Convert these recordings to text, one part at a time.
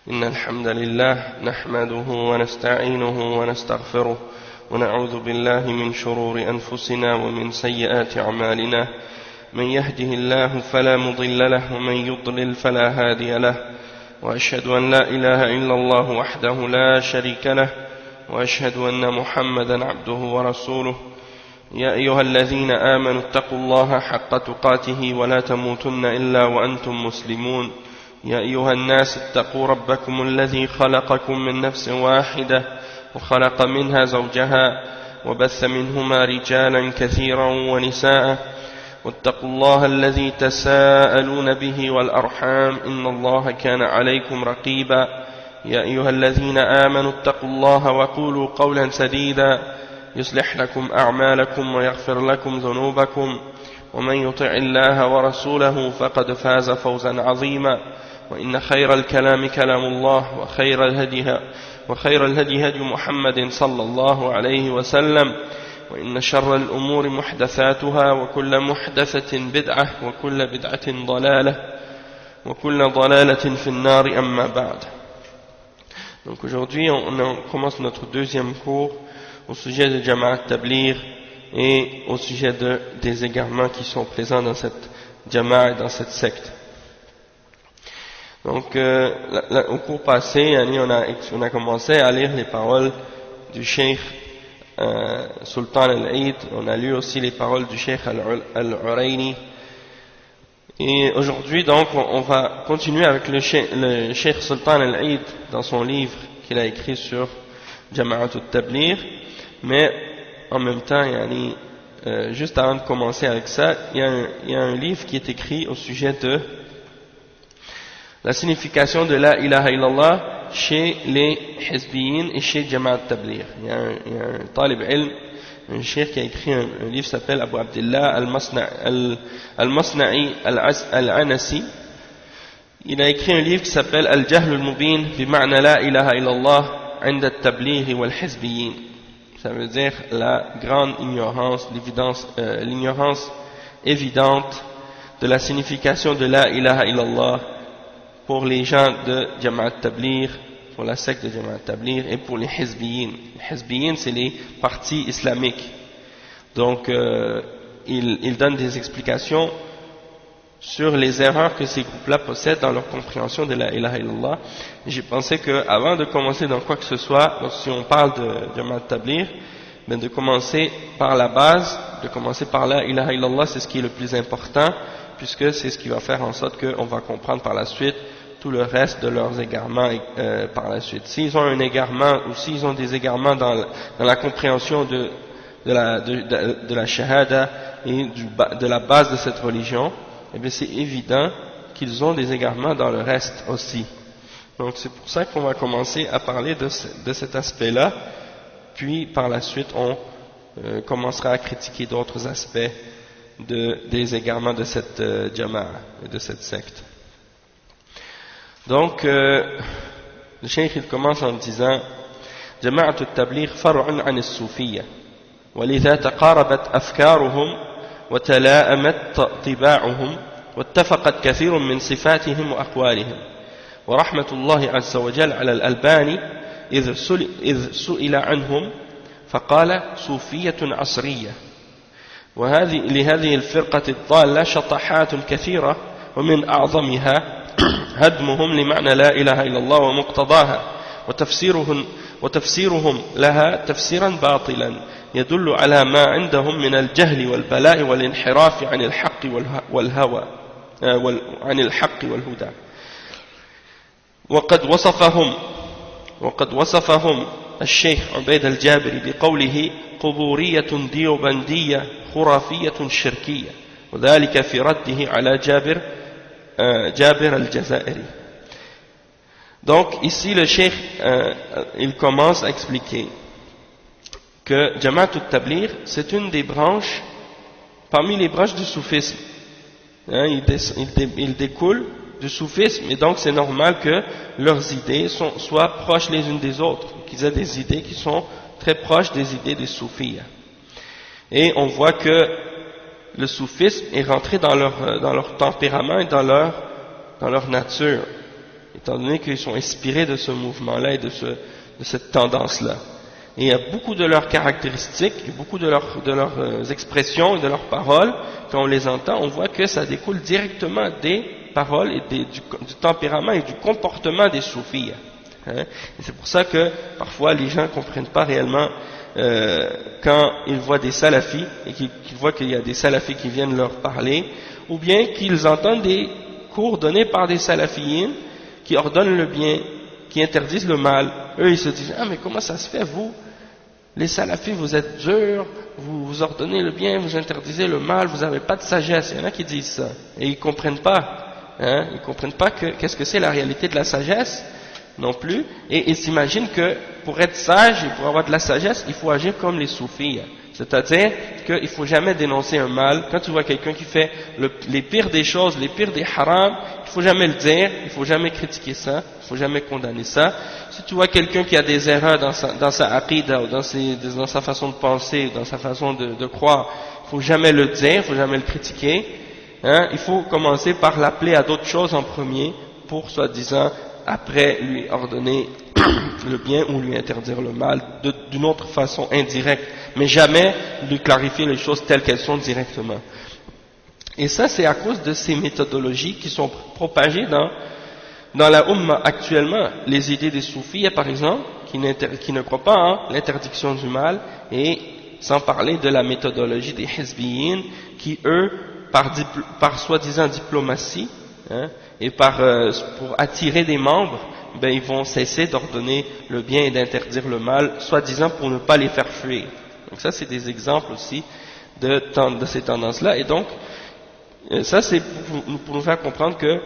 إن الحمد لله نحمده ونستعينه ونستغفره ونعوذ بالله من شرور أنفسنا ومن سيئات أعمالنا من يهده الله فلا مضل له ومن يضلل فلا هادي له وأشهد أن لا إله إلا الله وحده لا شريك له وأشهد أن محمدا عبده ورسوله يا أيها الذين آمنوا اتقوا الله حق تقاته ولا تموتن إلا وأنتم مسلمون يا أيها الناس اتقوا ربكم الذي خلقكم من نفس واحدة وخلق منها زوجها وبث منهما رجالا كثيرا ونساء واتقوا الله الذي تساءلون به والأرحام إن الله كان عليكم رقيبا يا أيها الذين آمنوا اتقوا الله وقولوا قولا سديدا يصلح لكم أعمالكم ويغفر لكم ذنوبكم ومن يطع الله ورسوله فقد فاز فوزا عظيما وإن خير الكلام كلام الله وخير الهدي هدي محمد صلى الله عليه وسلم وإن شر الأمور محدثاتها وكل محدثة بدعة وكل بدعة ضلالة وكل ضلالة في النار أما بعد. Donc aujourd'hui on commence notre deuxième cours au sujet de Jama'at Tabligh et au sujet des égarements qui sont présents dans cette Jama'a et dans cette secte. Donc au cours passé, on a commencé à lire les paroles du Cheikh Sultan al-Eid, on a lu aussi les paroles du Cheikh al-Urayni. Et aujourd'hui donc on va continuer avec le Cheikh Sultan al-Eid dans son livre qu'il a écrit sur Jama'at al-Tabligh. Mais en même temps, juste avant de commencer avec ça, il y a un livre qui est écrit au sujet de la signification de la ilaha illallah chez les Hizbiyin et chez Jama'at Tabligh. Il y a un talib ilm, un cheikh qui a écrit un livre qui s'appelle Abu Abdullah al-Masna'i al-Anasi. Il a écrit un livre qui s'appelle Al-Jahl al-Mubin bi ma'na la ilaha illallah 'inda at-Tabligh wal Hizbiyin. Ça veut dire la grande ignorance, l'ignorance évidente de la signification de la ilaha illallah pour les gens de Jama'at Tabligh, pour la secte de Jama'at Tabligh et pour les Hizbiyin. Les Hizbiyin, c'est les partis islamiques. Donc, il donne des explications sur les erreurs que ces groupes-là possèdent dans leur compréhension de la ilaha illallah. J'ai pensé qu'avant de commencer dans quoi que ce soit, donc si on parle de Jama'at Tabligh, de commencer par la base, de commencer par la ilaha illallah, c'est ce qui est le plus important, puisque c'est ce qui va faire en sorte qu'on va comprendre par la suite tout le reste de leurs égarements par la suite. S'ils ont un égarement ou s'ils ont des égarements dans la compréhension de la shahada et de la base de cette religion, eh bien c'est évident qu'ils ont des égarements dans le reste aussi. Donc c'est pour ça qu'on va commencer à parler de cet aspect-là, puis par la suite on commencera à critiquer d'autres aspects des égarements de cette jama'a et de cette secte. Donc le cheikh il commence en disant Jama'at al-Tabligh far'un 'an as-Sufiyya ولذا تقاربت أفكارهم وتلاءمت طباعهم واتفقت كثير من صفاتهم وأقوالهم ورحمة الله عز وجل على الألباني إذ سئل عنهم فقال صوفية عصرية لهذه الفرقة الضالة شطحات كثيرة ومن أعظمها هدمهم لمعنى لا إله إلا الله ومقتضاها وتفسيرهم لها تفسيرا باطلا يدل على ما عندهم من الجهل والبلاء والانحراف عن الحق والهوى عن الحق والهدى وقد وصفهم الشيخ عبيد الجابري بقوله قبورية ديوبندية خرافية شركية وذلك في رده على جابر الجزائري. Donc ici le cheikh il commence à expliquer que Jama'at al-Tabligh c'est une des branches parmi les branches du soufisme. Il découle du soufisme et donc c'est normal que leurs idées soient proches les unes des autres, qu'ils aient des idées qui sont très proches des idées des soufis. Et on voit que le soufisme est rentré dans leur tempérament et dans leur nature. étant donné qu'ils sont inspirés de ce mouvement-là et de cette tendance-là. Et il y a beaucoup de leurs caractéristiques, et beaucoup de leurs expressions et de leurs paroles, quand on les entend, on voit que ça découle directement des paroles et du tempérament et du comportement des soufis. Hein. Et c'est pour ça que parfois les gens ne comprennent pas réellement quand ils voient des salafis et qu'ils voient qu'il y a des salafis qui viennent leur parler, ou bien qu'ils entendent des cours donnés par des salafiyines qui ordonnent le bien, qui interdisent le mal. Eux ils se disent ah mais comment ça se fait vous les salafis vous êtes durs, vous ordonnez le bien, vous interdisez le mal, vous n'avez pas de sagesse. Il y en a qui disent ça et ils comprennent pas, hein, ils comprennent pas qu'est-ce que c'est la réalité de la sagesse non plus, et ils s'imaginent que pour être sage et pour avoir de la sagesse, il faut agir comme les soufis, c'est-à-dire qu'il ne faut jamais dénoncer un mal. Quand tu vois quelqu'un qui fait les pires des choses, les pires des harams, il ne faut jamais le dire, il ne faut jamais critiquer ça, il ne faut jamais condamner ça. Si tu vois quelqu'un qui a des erreurs dans sa aqida ou dans sa façon de penser, dans sa façon de croire, il ne faut jamais le dire, il ne faut jamais le critiquer, hein. Il faut commencer par l'appeler à d'autres choses en premier pour soi-disant après lui ordonner le bien ou lui interdire le mal d'une autre façon indirecte, mais jamais lui clarifier les choses telles qu'elles sont directement. Et ça c'est à cause de ces méthodologies qui sont propagées dans la Ummah actuellement. Les idées des soufis par exemple, qui ne croient pas en l'interdiction du mal, et sans parler de la méthodologie des hizbiyin qui eux, par soi-disant diplomatie, hein, et pour attirer des membres, ben ils vont cesser d'ordonner le bien et d'interdire le mal, soi-disant pour ne pas les faire fuir. Donc ça c'est des exemples aussi de ces tendances-là, et donc ça c'est pour nous faire comprendre que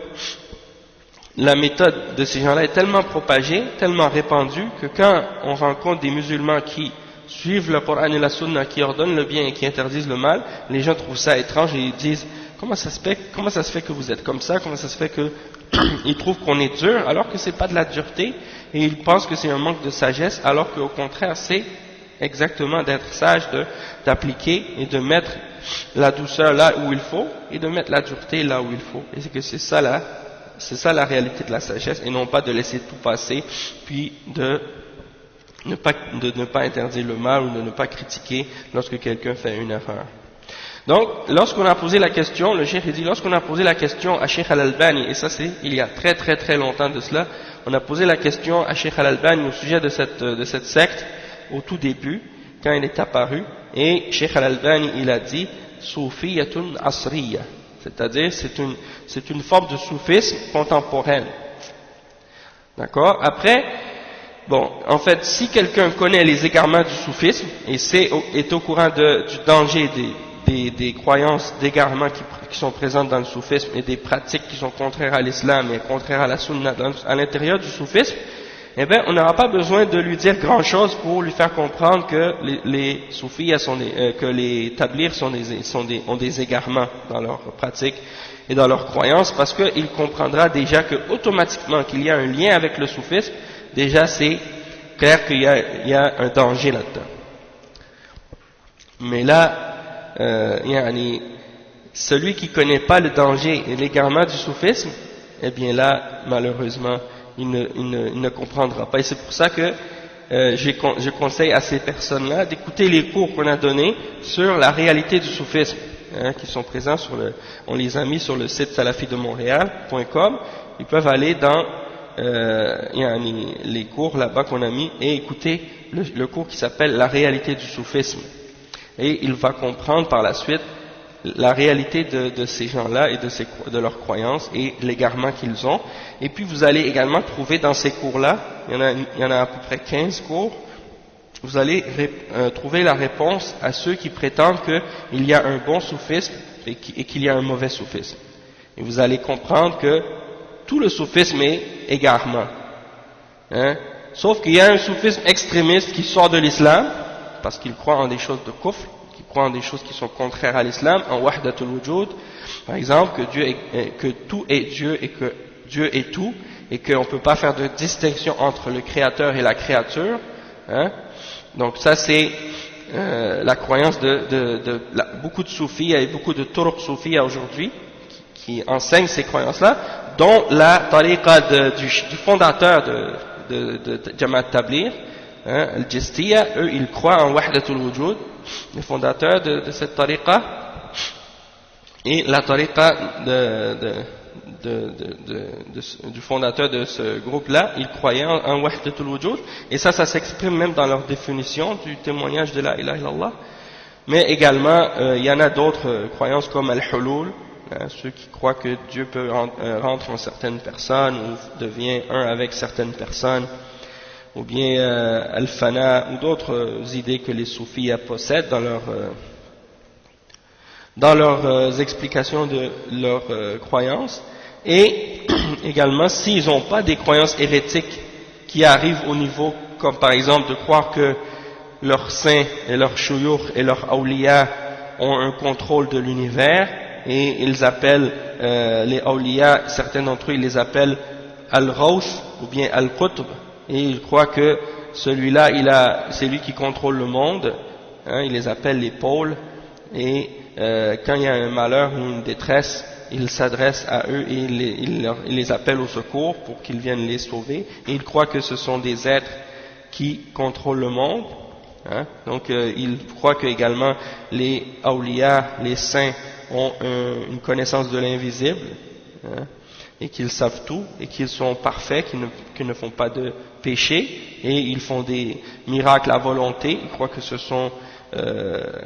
la méthode de ces gens-là est tellement propagée, tellement répandue, que quand on rencontre des musulmans qui suivent le Coran et la Sunna, qui ordonnent le bien et qui interdisent le mal, les gens trouvent ça étrange et ils disent comment ça se fait que vous êtes comme ça, comment ça se fait que ils trouvent qu'on est dur alors que c'est pas de la dureté, et ils pensent que c'est un manque de sagesse, alors qu'au contraire c'est exactement d'être sage, d'appliquer et de mettre la douceur là où il faut et de mettre la dureté là où il faut. Et c'est ça la réalité de la sagesse, et non pas de laisser tout passer puis de ne pas interdire le mal ou de ne pas critiquer lorsque quelqu'un fait une erreur. Donc, lorsqu'on a posé la question, le cheikh dit, lorsqu'on a posé la question à Cheikh Al-Albani, et ça c'est il y a très très très longtemps de cela, on a posé la question à Cheikh Al-Albani au sujet de cette secte, au tout début, quand il est apparu, et Cheikh Al-Albani il a dit, Soufiyatun Asriya, c'est-à-dire c'est une forme de soufisme contemporaine. D'accord? Après, bon, en fait, si quelqu'un connaît les égarements du soufisme, et est au courant du danger des croyances d'égarement qui sont présentes dans le soufisme et des pratiques qui sont contraires à l'islam et contraires à la sunna à l'intérieur du soufisme, eh bien, on n'aura pas besoin de lui dire grand chose pour lui faire comprendre que les soufis que les tablirs ont des égarements dans leurs pratiques et dans leurs croyances, parce qu'il comprendra déjà que automatiquement qu'il y a un lien avec le soufisme. Déjà c'est clair qu'il y a un danger là-dedans. Mais là, celui qui ne connaît pas le danger et l'égarement du soufisme, eh bien là, malheureusement, il ne comprendra pas. Et c'est pour ça que je conseille à ces personnes-là d'écouter les cours qu'on a donnés sur la réalité du soufisme, hein, qui sont présents on les a mis sur le site salafidemontréal.com. Ils peuvent aller dans les cours là-bas qu'on a mis et écouter le cours qui s'appelle la réalité du soufisme, et il va comprendre par la suite la réalité de ces gens-là et de leurs croyances et l'égarement qu'ils ont. Et puis vous allez également trouver dans ces cours-là, il y en a à peu près 15 cours, vous allez trouver la réponse à ceux qui prétendent qu'il y a un bon soufisme et qu'il y a un mauvais soufisme. Et vous allez comprendre que tout le soufisme est égarement, hein? Sauf qu'il y a un soufisme extrémiste qui sort de l'islam parce qu'il croit en des choses de kufr, qui croit en des choses qui sont contraires à l'islam, en wahdatul wujud, par exemple que tout est Dieu et que Dieu est tout et qu'on ne peut pas faire de distinction entre le créateur et la créature, hein? Donc ça c'est la croyance beaucoup de soufis et beaucoup de turuq soufis aujourd'hui qui enseignent ces croyances-là, dont la tariqa du fondateur de Jamaat Tabligh, Al-Jistiyya, eux ils croient en Wahdatul Wujud, les fondateurs de cette tariqa, et la tariqa du fondateur de ce groupe-là, ils croyaient en Wahdatul Wujud, et ça s'exprime même dans leur définition du témoignage de la ilaha illallah. Mais également, il y en a d'autres croyances comme Al-Hulul, ceux qui croient que Dieu peut rentrer en certaines personnes ou devient un avec certaines personnes, ou bien Al-Fana, ou d'autres idées que les soufis possèdent dans leurs explications de leurs croyances. Et également, s'ils n'ont pas des croyances hérétiques qui arrivent au niveau, comme par exemple de croire que leurs saints et leurs shuyukh et leurs awliya ont un contrôle de l'univers, et ils appellent les awliya, certains d'entre eux ils les appellent al-Ghawth ou bien al-Qutb, et ils croient que celui-là c'est lui qui contrôle le monde, ils les appellent les pôles, et quand il y a un malheur ou une détresse, ils s'adressent à eux et ils les appellent au secours pour qu'ils viennent les sauver, et ils croient que ce sont des êtres qui contrôlent le monde. Donc ils croient que également les awliya, les saints, ont une connaissance de l'invisible, et qu'ils savent tout, et qu'ils sont parfaits, qu'ils ne font pas de péché, et ils font des miracles à volonté. Ils croient que ce sont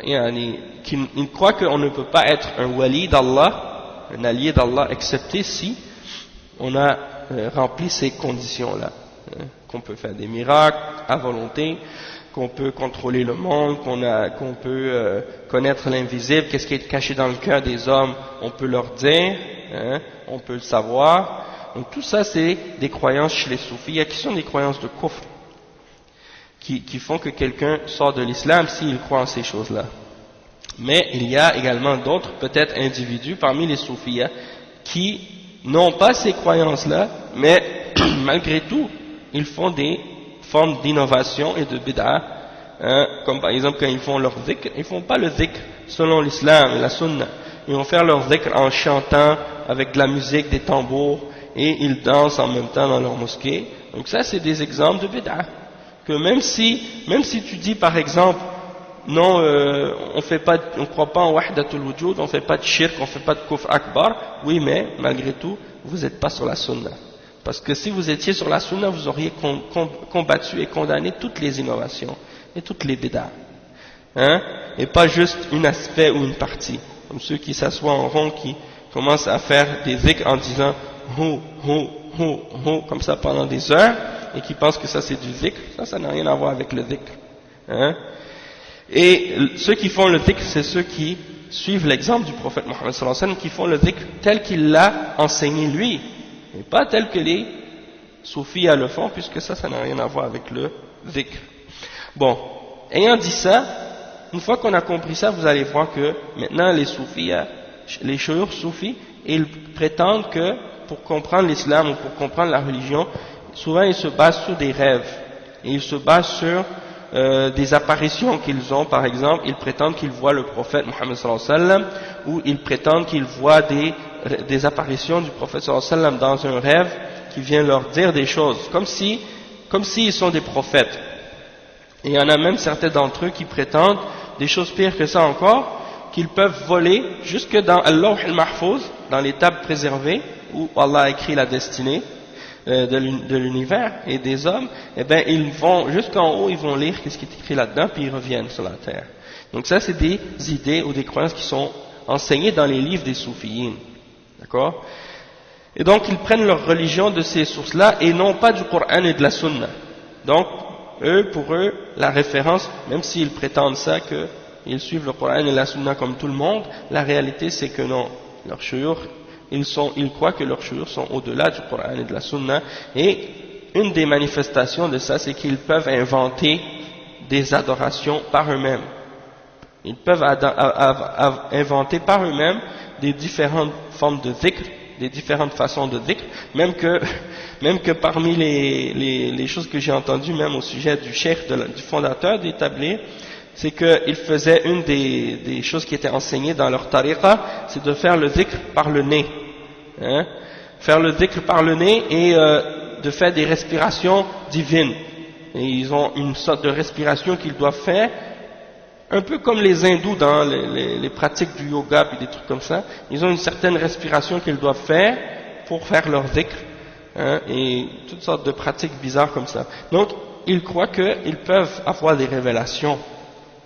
ils croient qu'on ne peut pas être un wali d'Allah, un allié d'Allah, excepté si on a rempli ces conditions-là, qu'on peut faire des miracles à volonté, qu'on peut contrôler le monde, qu'on peut connaître l'invisible, qu'est-ce qui est caché dans le cœur des hommes, on peut leur dire, on peut le savoir. Donc tout ça c'est des croyances chez les soufis, qui sont des croyances de kufr, qui font que quelqu'un sort de l'islam s'il croit en ces choses-là. Mais il y a également d'autres, peut-être individus parmi les soufis, qui n'ont pas ces croyances-là, mais malgré tout, ils font des formes d'innovation et de bid'a, comme par exemple quand ils font leur dhikr, ils font pas le dhikr selon l'islam et la sunna, ils vont faire leur dhikr en chantant avec de la musique, des tambours, et ils dansent en même temps dans leur mosquée. Donc ça c'est des exemples de bid'a, que même si tu dis par exemple non, on croit pas en Wahdatul Wujud, on fait pas de shirk, on fait pas de kufr akbar, oui, mais malgré tout vous n'êtes pas sur la sunna. Parce que si vous étiez sur la sunna, vous auriez combattu et condamné toutes les innovations et toutes les bid'a, et pas juste un aspect ou une partie, comme ceux qui s'assoient en rond, qui commencent à faire des dhikr en disant hou, hou, hou, hou, comme ça pendant des heures, et qui pensent que ça c'est du dhikr. Ça n'a rien à voir avec le dhikr, Et ceux qui font le dhikr, c'est ceux qui suivent l'exemple du prophète Mohammed sallallahu alayhi wa sallam, qui font le dhikr tel qu'il l'a enseigné lui, et pas tel que les soufis le font, puisque ça n'a rien à voir avec le dhikr. Bon, ayant dit ça, une fois qu'on a compris ça, vous allez voir que maintenant les soufis, les shuyukh soufis, ils prétendent que pour comprendre l'islam ou pour comprendre la religion, souvent ils se basent sur des rêves, et ils se basent sur des apparitions qu'ils ont. Par exemple, ils prétendent qu'ils voient le prophète Mohammed sallallahu alayhi wa sallam, ou ils prétendent qu'ils voient des apparitions du prophète sallallahu alayhi wa sallam dans un rêve qui vient leur dire des choses, comme s'ils sont des prophètes. Et il y en a même certains d'entre eux qui prétendent des choses pires que ça encore, qu'ils peuvent voler jusque dans Al-Lawh al-Mahfouz, dans les tables préservées, où Allah a écrit la destinée de l'univers et des hommes. Et bien ils vont jusqu'en haut, ils vont lire ce qui est écrit là-dedans, puis ils reviennent sur la terre. Donc ça c'est des idées ou des croyances qui sont enseignées dans les livres des soufiyyin, d'accord? Et donc ils prennent leur religion de ces sources-là et non pas du Coran et de la Sunna. Donc pour eux, la référence, même s'ils prétendent ça, qu'ils suivent le Coran et la Sunna comme tout le monde, la réalité c'est que non, leurs shuyukh, ils croient que leurs shuyukh sont au-delà du Coran et de la Sunna, et une des manifestations de ça, c'est qu'ils peuvent inventer des adorations par eux-mêmes. Ils peuvent inventer par eux-mêmes des différentes formes de dhikr, des différentes façons de dhikr, même que parmi les choses que j'ai entendues, même au sujet du cheikh, du fondateur d'établir, c'est qu'il faisait une des choses qui étaient enseignées dans leur tariqa, c'est de faire le dhikr par le nez. faire le dhikr par le nez et de faire des respirations divines. Et ils ont une sorte de respiration qu'ils doivent faire, un peu comme les hindous dans les pratiques du yoga et des trucs comme ça. Ils ont une certaine respiration qu'ils doivent faire pour faire leur dhikr, hein, et toutes sortes de pratiques bizarres comme ça. Donc, ils croient qu'ils peuvent avoir des révélations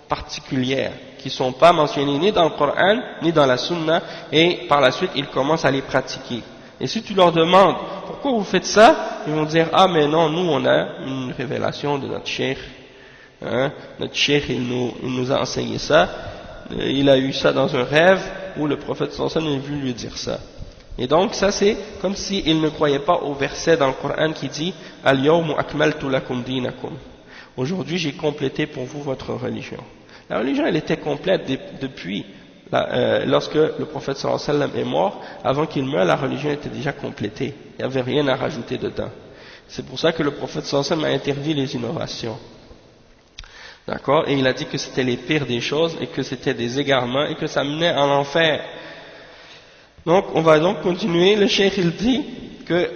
particulières qui ne sont pas mentionnées ni dans le Coran, ni dans la Sunna, et par la suite, ils commencent à les pratiquer. Et si tu leur demandes pourquoi vous faites ça, ils vont dire ah mais non, nous on a une révélation de notre cheikh, hein, notre cheikh il nous a enseigné ça, il a eu ça dans un rêve où le prophète sallallahu alayhi wa sallam a vu lui dire ça. Et donc ça c'est comme s'il ne croyait pas au verset dans le Coran qui dit al-yawmu akmaltu lakum dinakum. Aujourd'hui j'ai complété pour vous votre religion. La religion elle était complète depuis lorsque le prophète sallallahu alayhi wa sallam est mort. Avant qu'il meure, la religion était déjà complétée, il n'y avait rien à rajouter dedans. C'est pour ça que le prophète sallallahu alayhi wa sallam a interdit les innovations, d'accord, et il a dit que c'était les pires des choses et que c'était des égarements et que ça menait en enfer. Donc on va donc continuer. Le cheikh il dit que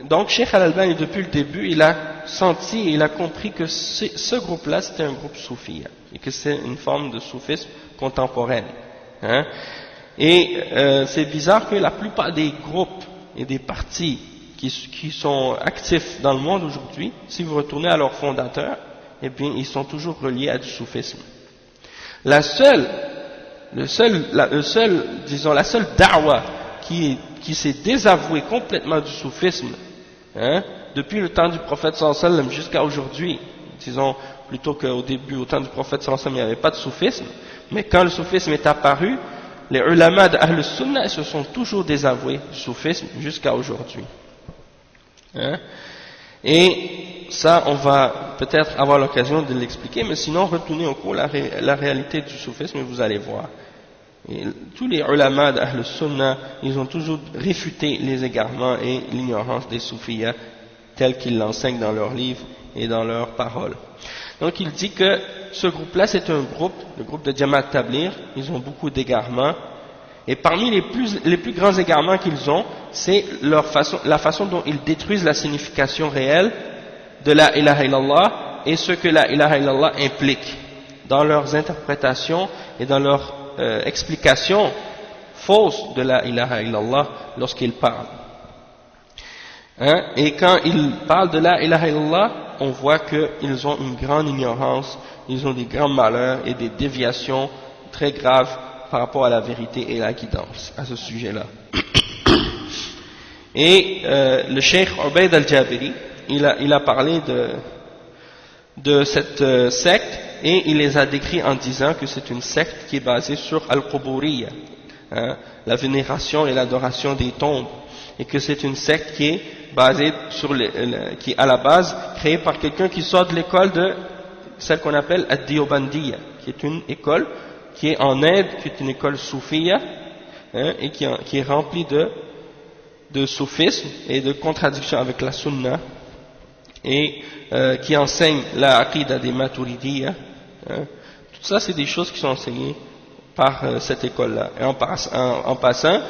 donc Cheikh Al-Albani depuis le début il a senti et il a compris que ce groupe-là c'était un groupe soufi, et que c'est une forme de soufisme contemporaine, hein. Et c'est bizarre que la plupart des groupes et des partis qui sont actifs dans le monde aujourd'hui, si vous retournez à leur fondateur, eh bien ils sont toujours reliés à du soufisme. La seule da'wa qui s'est désavouée complètement du soufisme, hein, depuis le temps du prophète sallallahu alayhi wa sallam jusqu'à aujourd'hui, disons plutôt qu'au début, au temps du prophète sallallahu alayhi wa sallam, il n'y avait pas de soufisme, mais quand le soufisme est apparu, les ulama d'Ahl Sunnah se sont toujours désavoués du soufisme jusqu'à aujourd'hui, hein. Et ça, on va peut-être avoir l'occasion de l'expliquer, mais sinon, retournez au cours la réalité du soufisme et vous allez voir. Et tous les ulama d'Ahl Sunnah, ils ont toujours réfuté les égarements et l'ignorance des soufiyas tels qu'ils l'enseignent dans leurs livres et dans leurs paroles. Donc il dit que ce groupe-là, c'est un groupe, le groupe de Jamaat Tabligh, ils ont beaucoup d'égarements, et parmi les plus grands égarements qu'ils ont, c'est la façon dont ils détruisent la signification réelle de la ilaha illallah et ce que la ilaha illallah implique dans leurs interprétations et dans leurs explications fausses de la ilaha illallah lorsqu'ils parlent, hein. Et quand ils parlent de la ilaha illallah, on voit qu'ils ont une grande ignorance, ils ont des grands malheurs et des déviations très graves par rapport à la vérité et la guidance à ce sujet-là. Et le cheikh Ubayd al-Jabiri, il a parlé de cette secte, et il les a décrits en disant que c'est une secte qui est basée sur al-Quburiyya, hein, la vénération et l'adoration des tombes, et que c'est une secte qui est basée sur qui est à la base créée par quelqu'un qui sort de l'école de celle qu'on appelle ad-Diyobandiyya, qui est une école qui est en Inde, qui est une école soufiyya, hein, et qui est remplie de soufisme et de contradictions avec la sunna, et qui enseigne la aqida des Maturidiyya, hein. Tout ça c'est des choses qui sont enseignées par cette école-là. Et en passant,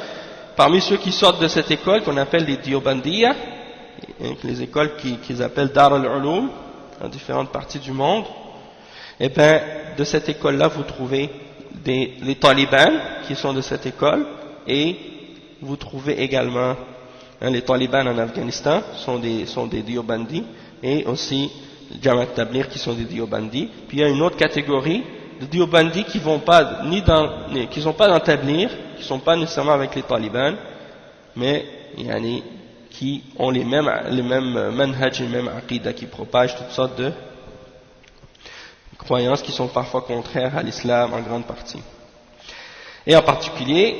parmi ceux qui sortent de cette école qu'on appelle les Diyobandiyya, les écoles qu'ils appellent Dar al-Ulum dans différentes parties du monde, et bien de cette école-là vous trouvez les talibans qui sont de cette école, et vous trouvez également, hein, les talibans en Afghanistan sont des Diyobandis, et aussi les Jamaat Tabligh qui sont des Diyobandis. Puis il y a une autre catégorie de Diyobandis qui sont pas dans Tabligh, qui sont pas nécessairement avec les talibans, mais qui ont les mêmes manhaj, les mêmes aqidah, qui propagent toutes sortes de croyances qui sont parfois contraires à l'islam en grande partie. Et en particulier,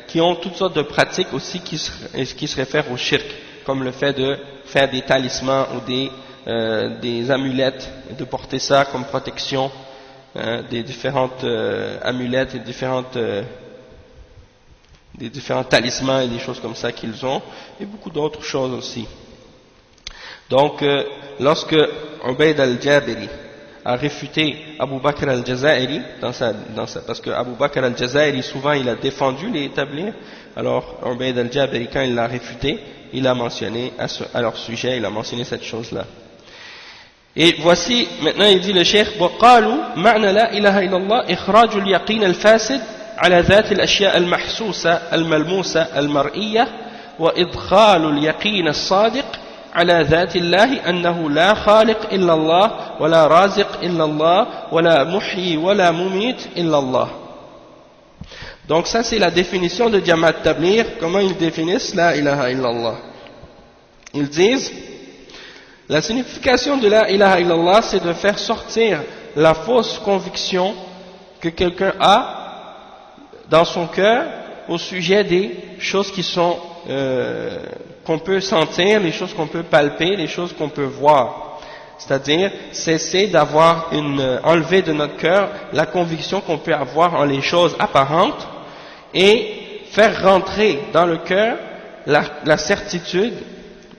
qui ont toutes sortes de pratiques aussi qui se réfèrent au shirk, comme le fait de faire des talismans ou des amulettes, et de porter ça comme protection, des différentes amulettes et des différents talismans et des choses comme ça qu'ils ont, et beaucoup d'autres choses aussi. Donc, lorsque Ubayd al-Jabiri a réfuté Abu Bakr al-Jazairi parce que Abu Bakr al-Jazairi souvent il a défendu les tablighs. Alors Ubayd al-Jabiri, quand il l'a réfuté, il a mentionné à leur sujet, il a mentionné cette chose-là. Et voici, maintenant il dit le cheikh, وقالوا معنى لا إله إلا الله إخراج اليقين الفاسد على ذات الأشياء المحسوسة الملموسة المرئية وإدخال اليقين الصادق على ذات الله أنه لا خالق إلا الله ولا رازق إلا الله ولا محيي ولا مميت إلا الله. Donc ça c'est la définition de Jamaat Tabligh. Comment ils définissent la ilaha illallah? Ils disent la signification de la ilaha illallah c'est de faire sortir la fausse conviction que quelqu'un a dans son cœur au sujet des choses qui sont qu'on peut sentir, les choses qu'on peut palper, les choses qu'on peut voir. C'est-à-dire cesser d'avoir enlever de notre cœur la conviction qu'on peut avoir en les choses apparentes et faire rentrer dans le cœur la certitude,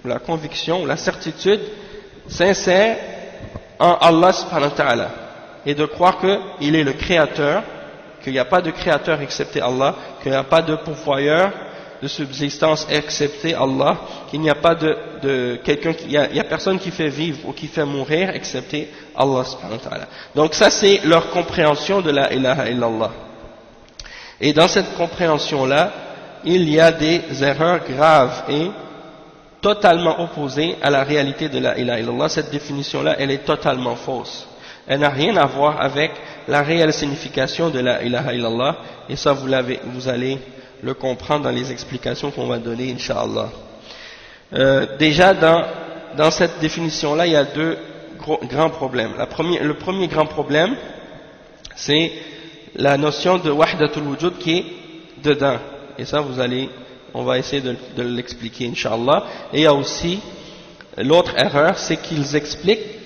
la conviction, la certitude sincère en Allah subhanahu wa ta'ala, et de croire qu'il est le créateur, qu'il n'y a pas de créateur excepté Allah, qu'il n'y a pas de pourvoyeur de subsistance excepté Allah, qu'il n'y a pas il y a personne qui fait vivre ou qui fait mourir excepté Allah subhanahu wa ta'ala. Donc ça c'est leur compréhension de la ilaha illallah. Et dans cette compréhension-là, il y a des erreurs graves et totalement opposées à la réalité de la ilaha illallah. Cette définition-là, elle est totalement fausse. Elle n'a rien à voir avec la réelle signification de la ilaha illallah. Et ça, vous allez le comprendre dans les explications qu'on va donner, Inch'Allah. Déjà, dans cette définition-là, il y a deux grands problèmes. Le premier grand problème, c'est la notion de wahdatul wujud qui est dedans. Et ça, on va essayer de l'expliquer, Inch'Allah. Et il y a aussi l'autre erreur, c'est qu'ils expliquent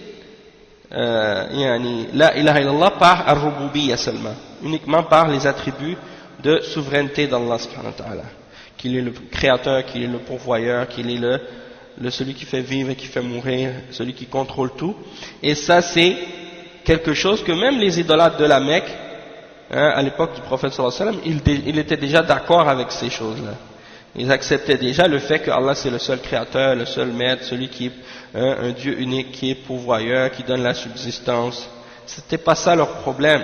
la ilaha illallah par ar-rububiyya seulement, uniquement par les attributs de souveraineté d'Allah subhanahu wa ta'ala, qu'il est le créateur, qu'il est le pourvoyeur, qu'il est celui qui fait vivre et qui fait mourir, celui qui contrôle tout. Et ça c'est quelque chose que même les idolâtres de la Mecque, à l'époque du prophète sallallahu alayhi wa sallam, ils étaient déjà d'accord avec ces choses-là. Ils acceptaient déjà le fait que Allah c'est le seul créateur, le seul maître, celui qui est un Dieu unique, qui est pourvoyeur, qui donne la subsistance. C'était pas ça leur problème.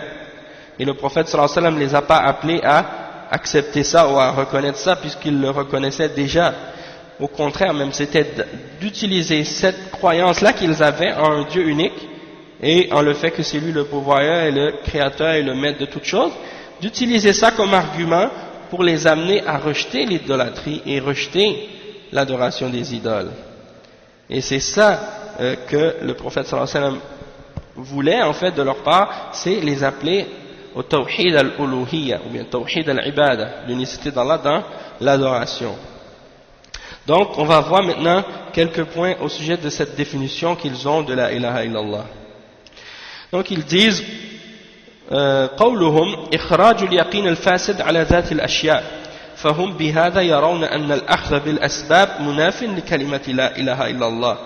Et le prophète sallallahu alayhi wa sallam les a pas appelés à accepter ça ou à reconnaître ça, puisqu'ils le reconnaissaient déjà. Au contraire, même c'était d'utiliser cette croyance-là qu'ils avaient en un Dieu unique et en le fait que c'est lui le pourvoyeur et le créateur et le maître de toutes choses, d'utiliser ça comme argument pour les amener à rejeter l'idolâtrie et rejeter l'adoration des idoles. Et c'est ça que le prophète sallallahu alayhi wa sallam voulait en fait de leur part, c'est les appeler au tawhid al-uluhiyya ou bien tawhid al-ibada, l'unicité d'Allah dans l'adoration. Donc on va voir maintenant quelques points au sujet de cette définition qu'ils ont de la ilaha illallah. Donc ils disent قولهم إخراج اليقين الفاسد على ذات الأشياء فهم بهذا يرون أن الأخذ بالأسباب مناف لكلمة لا إله إلا الله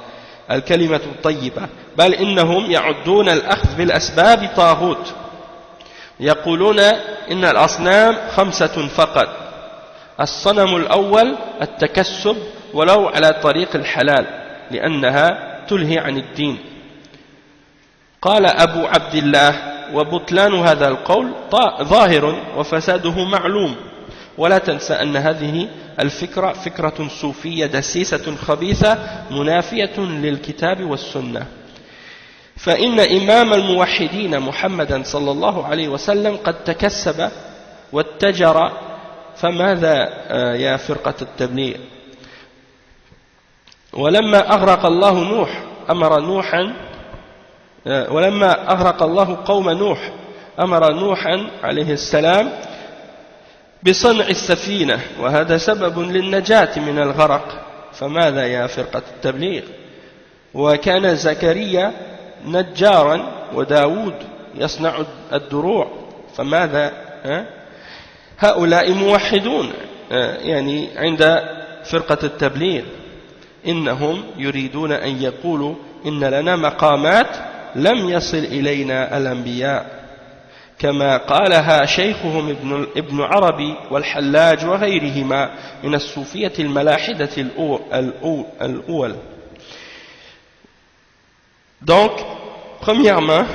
الكلمة الطيبة بل إنهم يعدون الأخذ بالأسباب طاغوت يقولون إن الأصنام 5 فقط الصنم الأول التكسب ولو على طريق الحلال لأنها تلهي عن الدين. قال أبو عبد الله وبطلان هذا القول ظاهر وفساده معلوم ولا تنسى أن هذه الفكرة فكرة صوفية دسيسة خبيثة منافية للكتاب والسنة فإن إمام الموحدين محمدا صلى الله عليه وسلم قد تكسب واتجر فماذا يا فرقة التبليغ ولما أغرق الله قوم نوح أمر نوحا عليه السلام بصنع السفينة وهذا سبب للنجاة من الغرق فماذا يا فرقة التبليغ وكان زكريا نجارا وداود يصنع الدروع فماذا هؤلاء موحدون يعني عند فرقة التبليغ إنهم يريدون أن يقولوا إن لنا مقامات لم يصل إلينا الأنبياء كما قالها شيخهم ابن عربي والحلاج وغيرهما من الصوفية الملاحدة الأول. Donc, premièrement,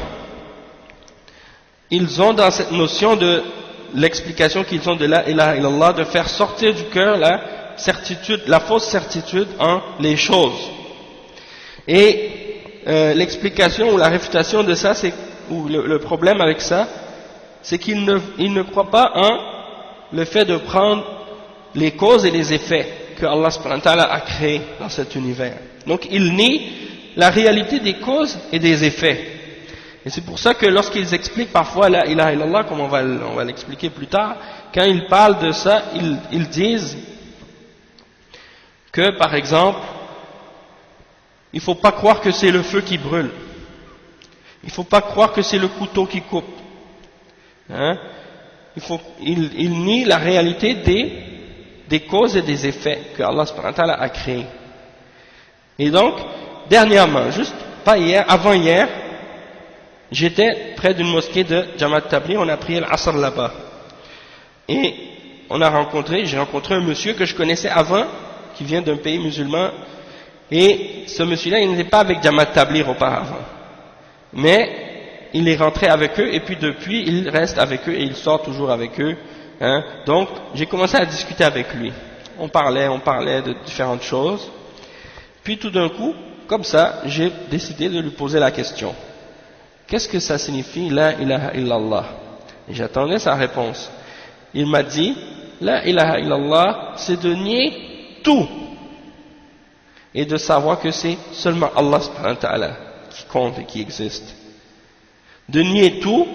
ils ont dans cette notion de l'explication qu'ils ont de la ilaha illallah de faire sortir du cœur la certitude, la fausse certitude en les choses. Et l'explication ou la réfutation de ça, c'est, ou le problème avec ça, c'est qu'ils ne croient pas en le fait de prendre les causes et les effets que Allah subhanahu wa ta'ala a créés dans cet univers. Donc ils nient la réalité des causes et des effets. Et c'est pour ça que lorsqu'ils expliquent parfois la ilaha illallah, comme on va l'expliquer plus tard, quand ils parlent de ça, ils disent que par exemple, il ne faut pas croire que c'est le feu qui brûle. Il ne faut pas croire que c'est le couteau qui coupe. Hein? Il nie la réalité des causes et des effets que Allah subhanahu wa ta'ala a créés. Et donc, dernièrement, juste pas hier, avant hier, j'étais près d'une mosquée de Jamaat Tabligh, on a prié l'Asr là-bas. Et j'ai rencontré un monsieur que je connaissais avant, qui vient d'un pays musulman, et ce monsieur-là, il n'était pas avec Jamaat Tabligh auparavant. Mais il est rentré avec eux, et puis depuis, il reste avec eux, et il sort toujours avec eux. Hein. Donc, j'ai commencé à discuter avec lui. On parlait de différentes choses. Puis tout d'un coup, comme ça, j'ai décidé de lui poser la question. Qu'est-ce que ça signifie la ilaha illallah? Et j'attendais sa réponse. Il m'a dit, la ilaha illallah, c'est de nier tout. Et de savoir que c'est seulement Allah subhanahu wa ta'ala qui compte et qui existe. De nier tout,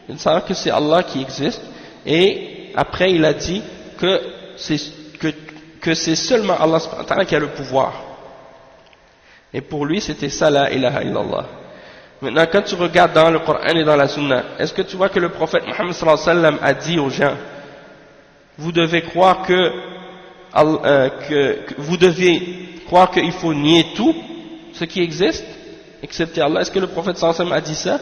et de savoir que c'est Allah qui existe. Et après il a dit que c'est seulement Allah subhanahu wa ta'ala qui a le pouvoir. Et pour lui c'était ça la ilaha illallah. Maintenant quand tu regardes dans le Coran et dans la Sunna, est-ce que tu vois que le prophète Muhammad sallallahu alayhi wa sallam a dit aux gens, vous devez croire que vous devez croire qu'il faut nier tout ce qui existe, excepté Allah? Est-ce que le prophète sallallahu alayhi wa sallam a dit ça?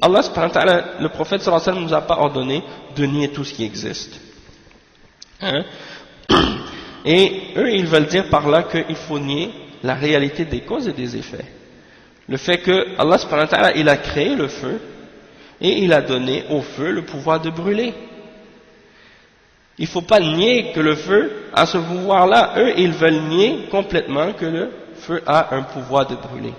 Allah subhanahu wa ta'ala, le prophète sallallahu alayhi wa sallam nous a pas ordonné de nier tout ce qui existe. Hein? Et eux, ils veulent dire par là qu'il faut nier la réalité des causes et des effets. Le fait que Allah subhanahu wa ta'ala, il a créé le feu et il a donné au feu le pouvoir de brûler. Il ne faut pas nier que le feu a ce pouvoir-là. Eux, ils veulent nier complètement que le feu a un pouvoir de brûler.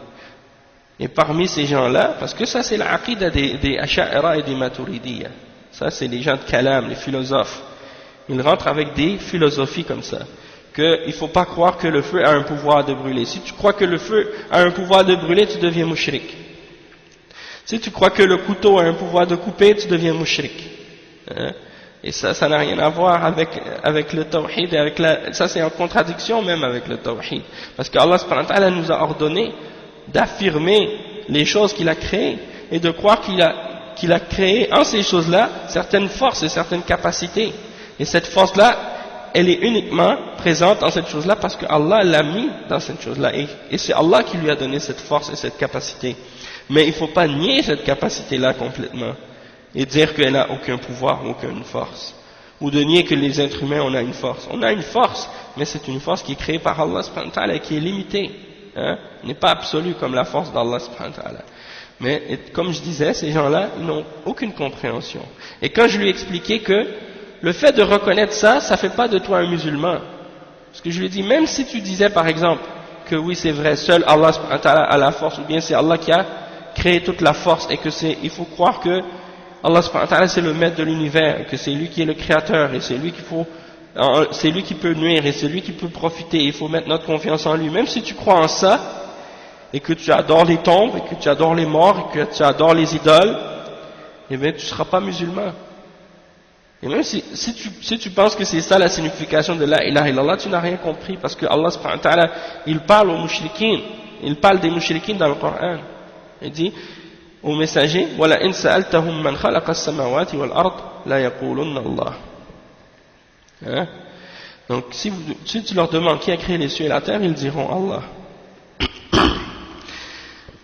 Et parmi ces gens-là, parce que ça c'est l'aqida des Asha'ira et des Maturidiyya, ça c'est les gens de Kalam, les philosophes, ils rentrent avec des philosophies comme ça, qu'il ne faut pas croire que le feu a un pouvoir de brûler. Si tu crois que le feu a un pouvoir de brûler, tu deviens mushrik. Si tu crois que le couteau a un pouvoir de couper, tu deviens mushrik. Hein? Et ça n'a rien à voir avec le tawhid, ça c'est en contradiction même avec le tawhid. Parce que Allah subhanahu wa ta'ala nous a ordonné d'affirmer les choses qu'il a créées et de croire qu'il a créé en ces choses-là certaines forces et certaines capacités. Et cette force-là, elle est uniquement présente dans cette chose-là parce que Allah l'a mis dans cette chose-là. Et c'est Allah qui lui a donné cette force et cette capacité. Mais il ne faut pas nier cette capacité-là complètement et dire qu'elle n'a aucun pouvoir, aucune force. Ou de nier que les êtres humains, on a une force. On a une force, mais c'est une force qui est créée par Allah subhanahu wa ta'ala et qui est limitée. Hein, n'est pas absolue comme la force d'Allah subhanahu wa ta'ala. Mais comme je disais, ces gens-là, ils n'ont aucune compréhension. Et quand je lui ai expliqué que le fait de reconnaître ça, ça ne fait pas de toi un musulman. Parce que je lui ai dit, même si tu disais par exemple que oui c'est vrai, seul Allah subhanahu wa ta'ala a la force, ou bien c'est Allah qui a créé toute la force, et que il faut croire que Allah subhanahu wa ta'ala c'est le maître de l'univers, que c'est lui qui est le créateur, et c'est lui qui peut nuire, et c'est lui qui peut profiter, il faut mettre notre confiance en lui. Même si tu crois en ça, et que tu adores les tombes, et que tu adores les morts, et que tu adores les idoles, eh bien tu ne seras pas musulman. Et même si tu penses que c'est ça la signification de la ilaha illallah, tu n'as rien compris, parce que Allah subhanahu wa ta'ala, il parle aux mushrikin, il parle des mushrikin dans le Coran. Il dit au messager, wala in sa'altahum man khalaqa as-samawati wal ard la yaqulunna Allah. Hein? Donc si tu leur demandes qui a créé les cieux et la terre, ils diront Allah.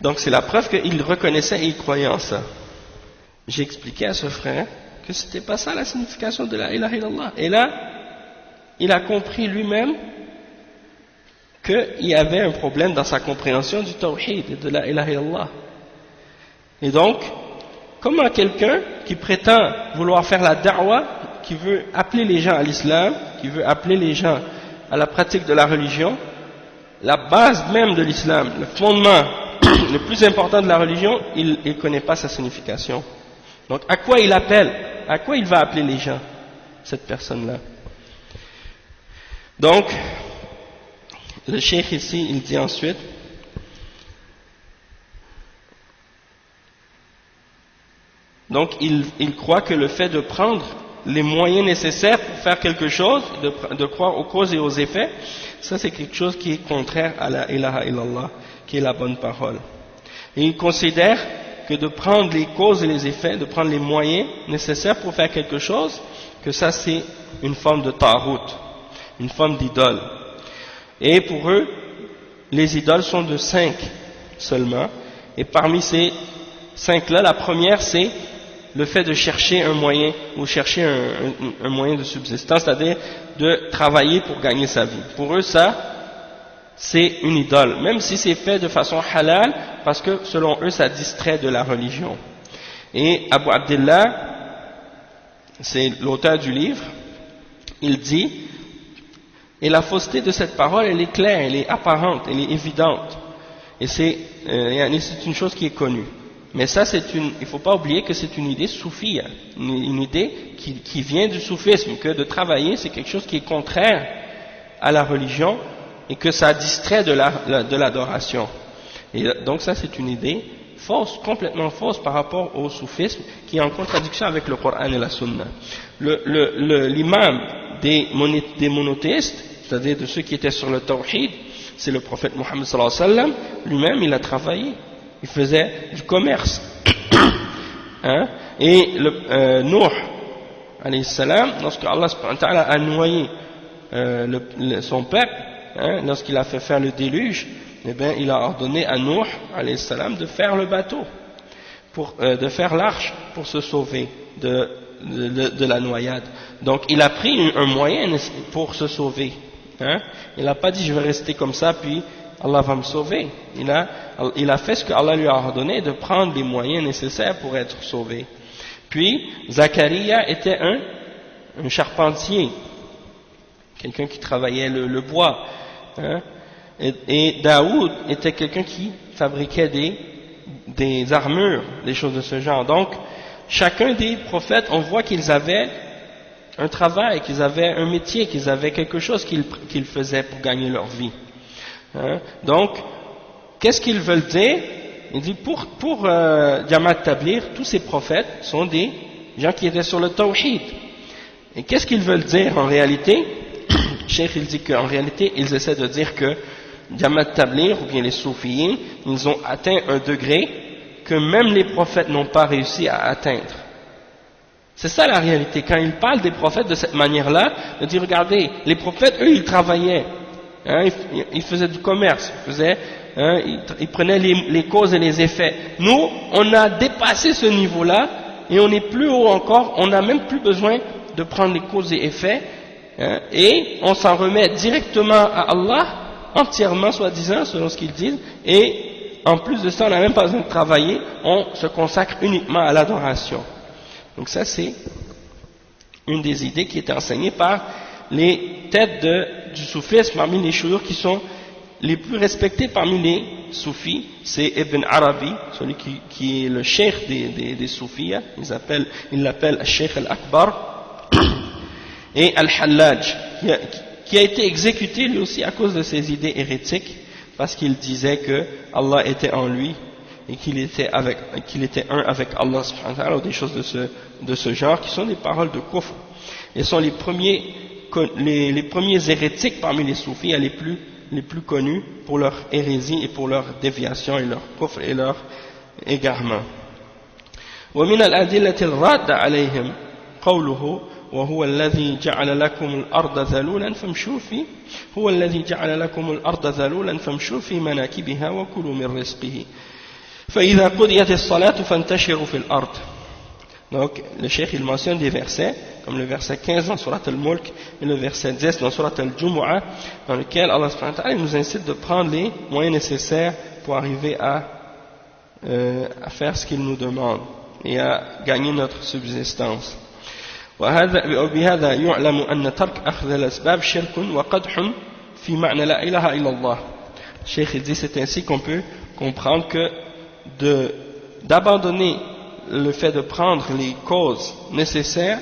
Donc c'est la preuve qu'il reconnaissait et il croyait en ça. J'ai expliqué à ce frère que c'était pas ça la signification de la ilaha illallah. Et là, il a compris lui-même qu'il y avait un problème dans sa compréhension du tawhid et de la ilaha illallah. Et donc, comment quelqu'un qui prétend vouloir faire la da'wah, qui veut appeler les gens à l'islam, qui veut appeler les gens à la pratique de la religion, la base même de l'islam, le fondement le plus important de la religion, il ne connaît pas sa signification. Donc à quoi il appelle? À quoi il va appeler les gens, cette personne-là? Donc, le cheikh ici, il dit ensuite, donc il croit que le fait de prendre les moyens nécessaires pour faire quelque chose, de croire aux causes et aux effets, ça c'est quelque chose qui est contraire à la ilaha illallah, qui est la bonne parole. Et il considère que de prendre les causes et les effets, de prendre les moyens nécessaires pour faire quelque chose, que ça c'est une forme de ta'rout, une forme d'idole. Et pour eux, les idoles sont de 5 seulement, et parmi ces 5-là, la première c'est le fait de chercher un moyen, ou chercher un moyen de subsistance, c'est-à-dire de travailler pour gagner sa vie. Pour eux, ça, c'est une idole, même si c'est fait de façon halal, parce que selon eux, ça distrait de la religion. Et Abu Abdullah, c'est l'auteur du livre, il dit, et la fausseté de cette parole, elle est claire, elle est apparente, elle est évidente, et c'est une chose qui est connue. Mais ça, il ne faut pas oublier que c'est une idée soufie, une idée qui vient du soufisme, que de travailler, c'est quelque chose qui est contraire à la religion et que ça distrait de l'adoration. Et donc ça, c'est une idée fausse, complètement fausse par rapport au soufisme, qui est en contradiction avec le Coran et la Sunna. L'imam des monothéistes, c'est-à-dire de ceux qui étaient sur le tawhid, c'est le prophète Mohammed sallallahu alayhi wa sallam, lui-même, il a travaillé. Il faisait du commerce. Hein? Et Nuh, alayhi salam, lorsque Allah a noyé son peuple, hein, lorsqu'il a fait faire le déluge, eh bien, il a ordonné à Nuh, alayhi salam, de faire le bateau, de faire l'arche pour se sauver de la noyade. Donc, il a pris un moyen pour se sauver. Hein? Il n'a pas dit je vais rester comme ça puis Allah va me sauver. Il a fait ce que Allah lui a ordonné, de prendre les moyens nécessaires pour être sauvé. Puis Zacharia était un charpentier, quelqu'un qui travaillait le bois, hein? Et Daoud était quelqu'un qui fabriquait des armures, des choses de ce genre. Donc chacun des prophètes, on voit qu'ils avaient un travail, qu'ils avaient un métier, qu'ils avaient quelque chose qu'ils faisaient pour gagner leur vie. Hein? Donc, qu'est-ce qu'ils veulent dire? Il dit pour Jamaat Tabligh, tous ces prophètes sont des gens qui étaient sur le tawhid. Et qu'est-ce qu'ils veulent dire en réalité? Cheikh il dit qu'en réalité, ils essaient de dire que Jamaat Tabligh, ou bien les soufiyins, ils ont atteint un degré que même les prophètes n'ont pas réussi à atteindre. C'est ça la réalité. Quand ils parlent des prophètes de cette manière-là, ils disent regardez, les prophètes, eux, ils travaillaient. Hein, ils faisaient du commerce, ils prenaient les causes et les effets. Nous, on a dépassé ce niveau-là et on est plus haut encore, on n'a même plus besoin de prendre les causes et effets, hein, et on s'en remet directement à Allah, entièrement soi-disant, selon ce qu'ils disent, et en plus de ça, on n'a même pas besoin de travailler, on se consacre uniquement à l'adoration. Donc ça, c'est une des idées qui était enseignée par les têtes du soufisme, parmi les shuyukh qui sont les plus respectés parmi les soufis, c'est Ibn Arabi, celui qui est le cheikh des soufis, il l'appelle Cheikh al-Akbar, et Al-Hallaj, qui a été exécuté lui aussi à cause de ses idées hérétiques, parce qu'il disait que Allah était en lui, et qu'il était un avec Allah subhanahu wa ta'ala, ou des choses de ce genre, qui sont des paroles de kufr. Et sont les premiers hérétiques parmi les soufis, les plus connus pour leur hérésie et pour leur déviation et leur kufr et leur égarement. ومن الأدلة الرادة عليهم قوله وهو الذي جعل لكم الأرض ذلولا فامشوا فيه هو الذي جعل لكم الأرض ذلولا فامشوا في مناكبها وكلوا من رزقه. فإذا قضيت الصلاة فانتشروا في الأرض. Donc le cheikh il mentionne des versets comme le verset 15 dans Surat al-Mulk et le verset 10 dans Surat al-Jumu'ah, dans lequel Allah subhanahu wa ta'ala nous incite de prendre les moyens nécessaires pour arriver à faire ce qu'il nous demande et à gagner notre subsistance. وبهذا يعلم أن ترك أخذ الأسباب شرك وقدح في معنى لا إله إلا الله. Le cheikh il dit c'est ainsi qu'on peut comprendre que d'abandonner le fait de prendre les causes nécessaires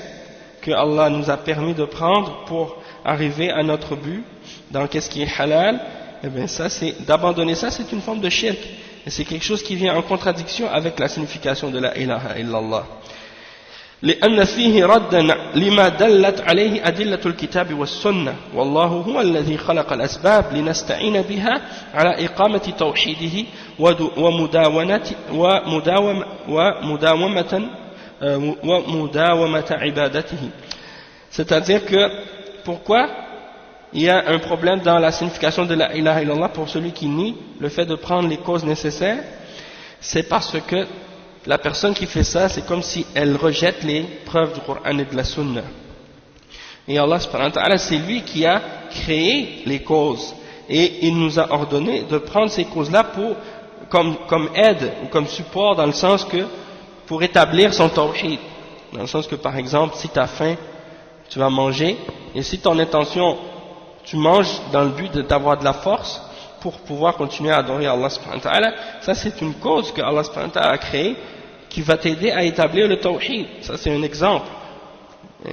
que Allah nous a permis de prendre pour arriver à notre but dans qu'est-ce qui est halal, et bien ça c'est d'abandonner ça, c'est une forme de shirk et c'est quelque chose qui vient en contradiction avec la signification de la ilaha illallah. لأن فيه ردا لما دلت عليه أدلة الكتاب والسنة والله هو الذي خلق الأسباب لنستعين بها على إقامة توحيده ومداومة عبادته. C'est-à-dire que pourquoi il y a un problème dans la signification de la ilaha illallah pour celui qui nie le fait de prendre les causes nécessaires, c'est parce que la personne qui fait ça, c'est comme si elle rejette les preuves du Coran et de la Sunna. Et Allah subhanahu wa ta'ala, c'est lui qui a créé les causes. Et il nous a ordonné de prendre ces causes-là comme aide ou comme support, dans le sens que pour établir son tawhid. Dans le sens que par exemple, si tu as faim, tu vas manger. Et si ton intention, tu manges dans le but d'avoir de la force pour pouvoir continuer à adorer Allah subhanahu wa ta'ala, ça c'est une cause que Allah subhanahu wa ta'ala a créée qui va t'aider à établir le tawhid. Ça c'est un exemple.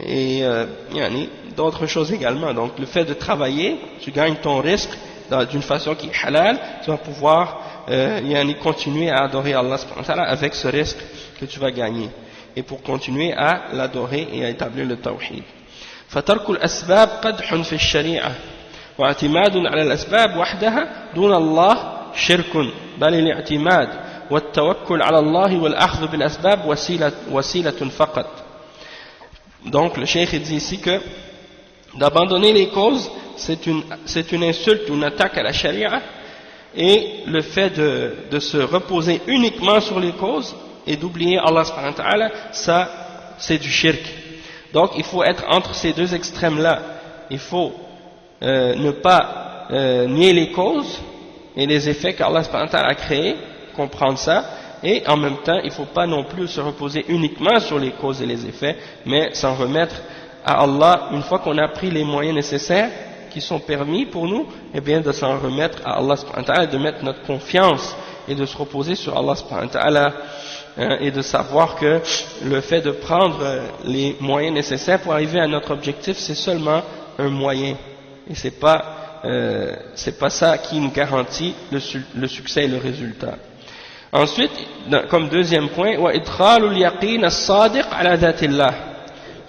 Et il y a d'autres choses également. Donc le fait de travailler, tu gagnes ton risque d'une façon qui est halal, tu vas pouvoir continuer à adorer Allah subhanahu wa ta'ala avec ce risque que tu vas gagner. Et pour continuer à l'adorer et à établir le tawhid. فترك الأسباب قدح في الشريعة واعتماد على الأسباب وحدها دون الله شرك بل الاعتماد والتوكل على الله والأخذ بالأسباب وسيلة فقط. Donc le cheikh dit ici que d'abandonner les causes c'est une insulte, une attaque à la charia, et le fait de se reposer uniquement sur les causes et d'oublier Allah subhanahu wa ta'ala, ça c'est du shirk. Donc il faut être entre ces deux extrêmes là. Il faut ne pas nier les causes et les effets qu'Allah subhanahu wa ta'ala a créés, comprendre ça, et en même temps il ne faut pas non plus se reposer uniquement sur les causes et les effets, mais s'en remettre à Allah une fois qu'on a pris les moyens nécessaires qui sont permis pour nous, et bien de s'en remettre à Allah subhanahu wa ta'ala, de mettre notre confiance et de se reposer sur Allah subhanahu wa ta'ala, et de savoir que le fait de prendre les moyens nécessaires pour arriver à notre objectif, c'est seulement un moyen, et c'est pas ça qui nous garantit le succès et le résultat. Ensuite, comme deuxième point,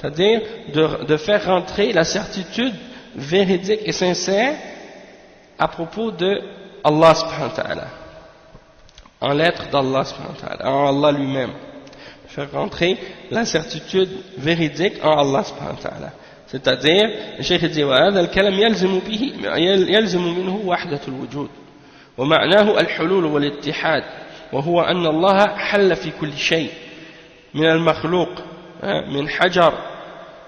c'est-à-dire de faire rentrer la certitude véridique et sincère à propos de Allah subhanahu wa ta'ala, en l'être d'Allah subhanahu wa ta'ala, en Allah lui-même, faire rentrer la certitude véridique en Allah subhanahu wa ta'ala. C'est-à-dire, le cheikh dit وهذا الكلام يلزم منه وحدة الوجود ومعناه الحلول والاتحاد وهو أن الله حل في كل شيء من المخلوق من حجر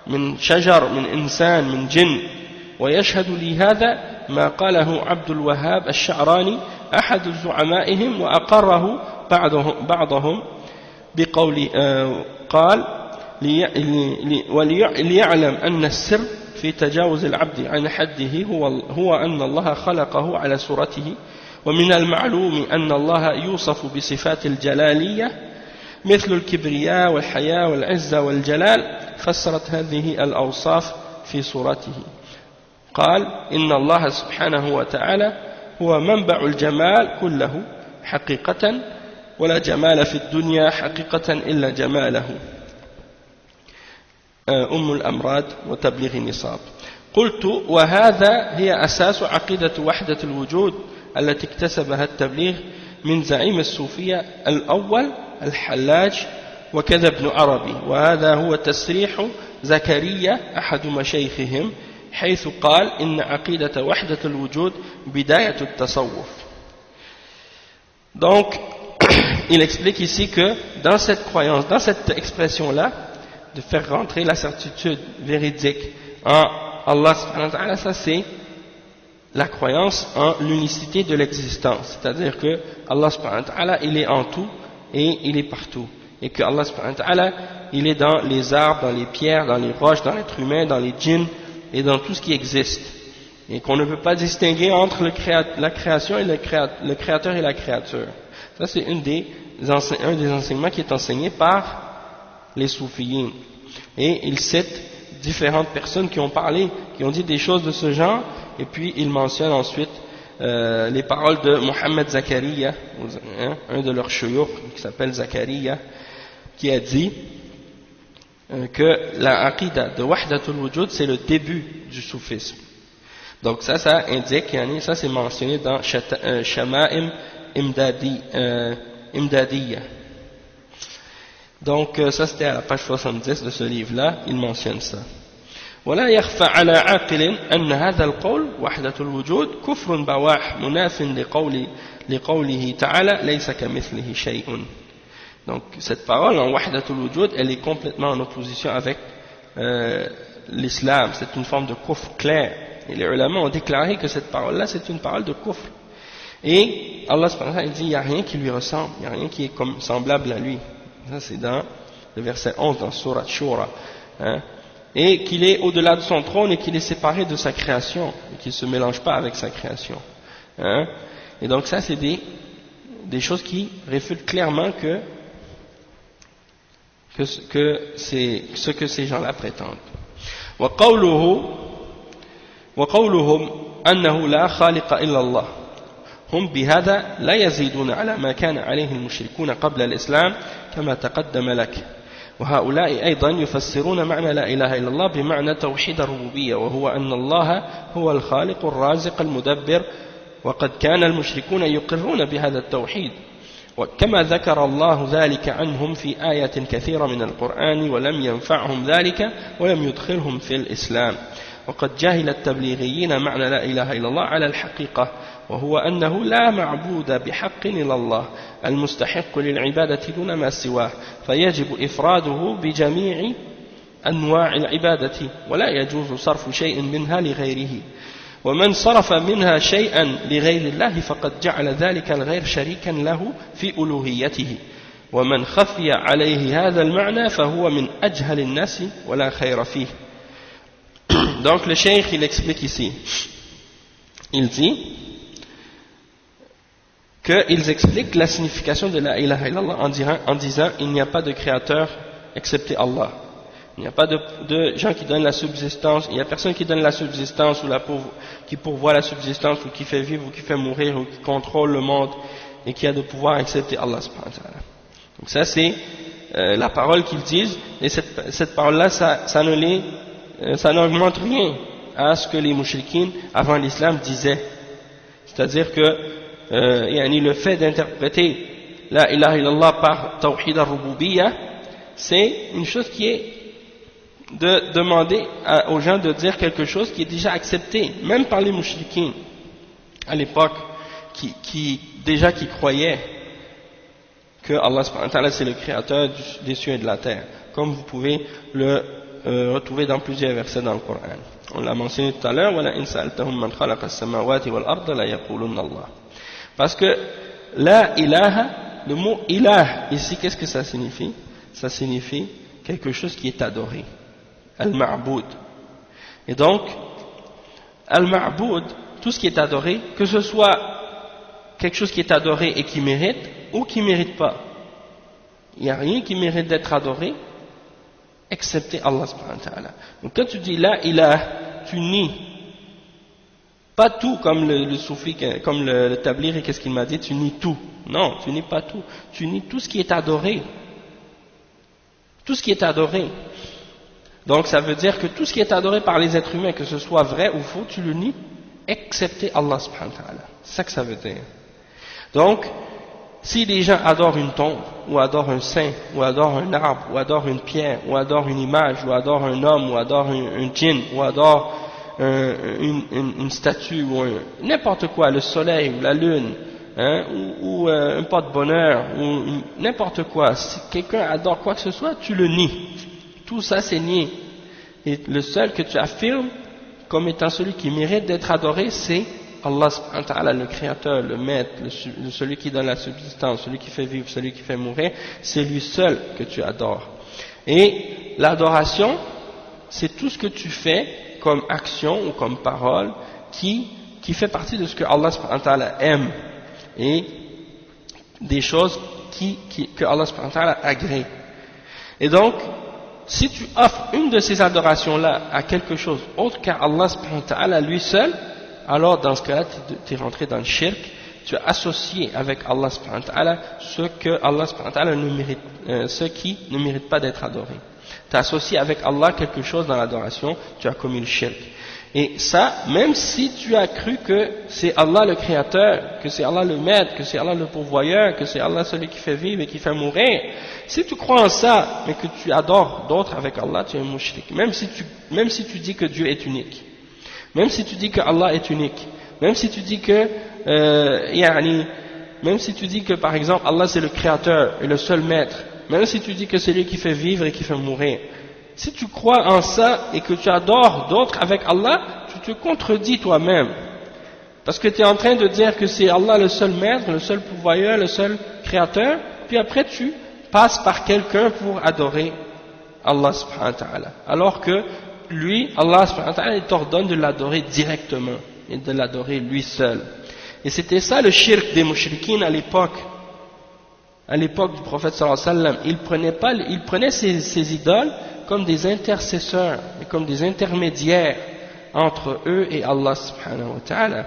من شجر من إنسان من جن. ويشهد لهذا ما قاله عبد الوهاب الشعراني أحد زعمائهم وأقره بعضهم بقول قال وليعلم أن السر في تجاوز العبد عن حده هو أن الله خلقه على صورته ومن المعلوم أن الله يوصف بصفات الجلالية مثل الكبرياء والحياء والعزة والجلال فسرت هذه الأوصاف في صورته. قال إن الله سبحانه وتعالى هو منبع الجمال كله حقيقة ولا جمال في الدنيا حقيقة إلا جماله. الأمراض وتبليغ النصاب. قلت وهذا هي أساس عقيدة وحدة الوجود التي اكتسبها التبليغ من زعيم الصوفية الأول الحلاج وكذا ابن عربي، وهذا هو تسريح زكريا أحد مشايخهم حيث قال إن عقيدة وحدة الوجود بداية التصوف. Donc il explique ici que dans cette croyance, dans cette expression-là, de faire rentrer la certitude véridique en Allah subhanahu wa ta'ala, ça c'est la croyance en l'unicité de l'existence. C'est-à-dire que Allah subhanahu wa ta'ala, il est en tout et il est partout. Et que Allah subhanahu wa ta'ala, il est dans les arbres, dans les pierres, dans les roches, dans l'être humain, dans les djinns et dans tout ce qui existe. Et qu'on ne peut pas distinguer entre la création et le créateur et la créature. Ça c'est un des enseignements qui est enseigné par les soufiyins. Et il cite différentes personnes qui ont parlé, qui ont dit des choses de ce genre, et puis il mentionne ensuite les paroles de Mohammed Zakaria, un de leurs shuyukh qui s'appelle Zakaria, qui a dit que la aqidah de Wahdatul Wujud c'est le début du soufisme. Donc ça indique, ça c'est mentionné dans Shama'im Imdadiyya. Donc ça c'était à la page 70 de ce livre-là, il mentionne ça. ولا يخفى على عاقل أن هذا القول وحدة الوجود كفر بواح مناف لقوله تعالى ليس كمثله شيء. Donc cette parole en wahdatul wujud, elle est complètement en opposition avec l'islam, c'est une forme de kufr clair. Et les ulama ont déclaré que cette parole-là c'est une parole de kufr. Et Allah subhanahu wa ta'ala dit il n'y a rien qui lui ressemble, il n'y a rien qui est comme semblable à lui. Ça c'est dans le verset 11 dans Surat Shura. Et qu'il est au-delà de son trône et qu'il est séparé de sa création, et qu'il ne se mélange pas avec sa création. Et donc ça c'est des choses qui réfutent clairement que c'est ce que ces gens-là prétendent. وقولهم أنه لا خالق إلا الله هم بهذا لا يزيدون على ما كان عليه المشركون قبل الإسلام كما تقدم لك. وهؤلاء أيضا يفسرون معنى لا إله إلا الله بمعنى توحيد الربوبية وهو أن الله هو الخالق الرازق المدبر وقد كان المشركون يقرون بهذا التوحيد وكما ذكر الله ذلك عنهم في آيات كثيرة من القرآن ولم ينفعهم ذلك ولم يدخلهم في الإسلام وقد جاهل التبليغيين معنى لا إله إلا الله على الحقيقة وهو أنه لا معبود بحق إلا الله المستحق للعبادة دون ما سواه فيجب إفراده بجميع أنواع العبادة ولا يجوز صرف شيء منها لغيره ومن صرف منها شيئا لغير الله فقد جعل ذلك الغير شريكا له في ألوهيته ومن خفي عليه هذا المعنى فهو من أجهل الناس ولا خير فيه. Donc le cheikh il explique ici, il dit qu'ils expliquent la signification de la ilaha illallah en disant il n'y a pas de créateur excepté Allah. Il n'y a pas de gens qui donnent la subsistance, il n'y a personne qui donne la subsistance ou qui pourvoit la subsistance ou qui fait vivre ou qui fait mourir ou qui contrôle le monde et qui a de pouvoir excepté Allah subhanahu wa ta'ala. Donc ça c'est la parole qu'ils disent et cette parole-là ça n'augmente rien à ce que les mouchriquines avant l'islam disaient. C'est-à-dire que le fait d'interpréter la ilaha illallah par tawhid al-rububiyyah, c'est une chose qui est de demander aux gens de dire quelque chose qui est déjà accepté, même par les mouchriquines à l'époque, qui croyaient que Allah subhanahu wa ta'ala c'est le créateur des cieux et de la terre, comme vous pouvez le retrouver dans plusieurs versets dans le Coran. On l'a mentionné tout à l'heure, parce que la ilaha, le mot ilah ici, qu'est-ce que ça signifie? Ça signifie quelque chose qui est adoré, al-ma'boud. Et donc al-ma'boud, tout ce qui est adoré, que ce soit quelque chose qui est adoré et qui mérite ou qui ne mérite pas, il n'y a rien qui mérite d'être adoré excepté Allah subhanahu wa ta'ala. Donc quand tu dis la ilah, tu nies pas tout comme le soufi, comme le tabligh, qu'est-ce qu'il m'a dit, tu nies tout. Non, tu nies pas tout, tu nies tout ce qui est adoré. Tout ce qui est adoré. Donc ça veut dire que tout ce qui est adoré par les êtres humains, que ce soit vrai ou faux, tu le nies, excepté Allah subhanahu wa ta'ala. C'est ça que ça veut dire. Donc, si les gens adorent une tombe, ou adorent un saint, ou adorent un arbre, ou adorent une pierre, ou adorent une image, ou adorent un homme, ou adorent un djinn, ou adorent une statue, ou n'importe quoi, le soleil, ou la lune, hein, ou un porte-bonheur, ou n'importe quoi. Si quelqu'un adore quoi que ce soit, tu le nies. Tout ça c'est nié. Et le seul que tu affirmes comme étant celui qui mérite d'être adoré, c'est Allah subhanahu wa ta'ala, le créateur, le maître, celui qui donne la subsistance, celui qui fait vivre, celui qui fait mourir, c'est lui seul que tu adores. Et l'adoration, c'est tout ce que tu fais comme action ou comme parole qui fait partie de ce que Allah subhanahu wa ta'ala aime et des choses que Allah subhanahu wa ta'ala agrée. Et donc, si tu offres une de ces adorations-là à quelque chose autre qu'à Allah subhanahu wa ta'ala lui seul, alors dans ce cas-là, tu es rentré dans le shirk, tu as associé avec Allah subhanahu wa ta'ala ce que Allah subhanahu wa ta'ala ne mérite, ce qui ne mérite pas d'être adoré. Tu as associé avec Allah quelque chose dans l'adoration, tu as commis le shirk. Et ça, même si tu as cru que c'est Allah le créateur, que c'est Allah le maître, que c'est Allah le pourvoyeur, que c'est Allah celui qui fait vivre et qui fait mourir, si tu crois en ça, mais que tu adores d'autres avec Allah, tu es un mushrik. Même si tu dis que Dieu est unique. Même si tu dis que Allah est unique. Même si tu dis que, même si tu dis que par exemple Allah c'est le créateur et le seul maître. Même si tu dis que c'est lui qui fait vivre et qui fait mourir. Si tu crois en ça et que tu adores d'autres avec Allah, tu te contredis toi-même. Parce que tu es en train de dire que c'est Allah le seul maître, le seul pourvoyeur, le seul créateur, puis après tu passes par quelqu'un pour adorer Allah subhanahu wa ta'ala. Alors que lui, Allah subhanahu wa ta'ala, il t'ordonne de l'adorer directement et de l'adorer lui seul. Et c'était ça le shirk des mushrikines à l'époque du prophète sallallahu alayhi wa sallam. Il prenait ces idoles comme des intercesseurs et comme des intermédiaires entre eux et Allah subhanahu wa ta'ala.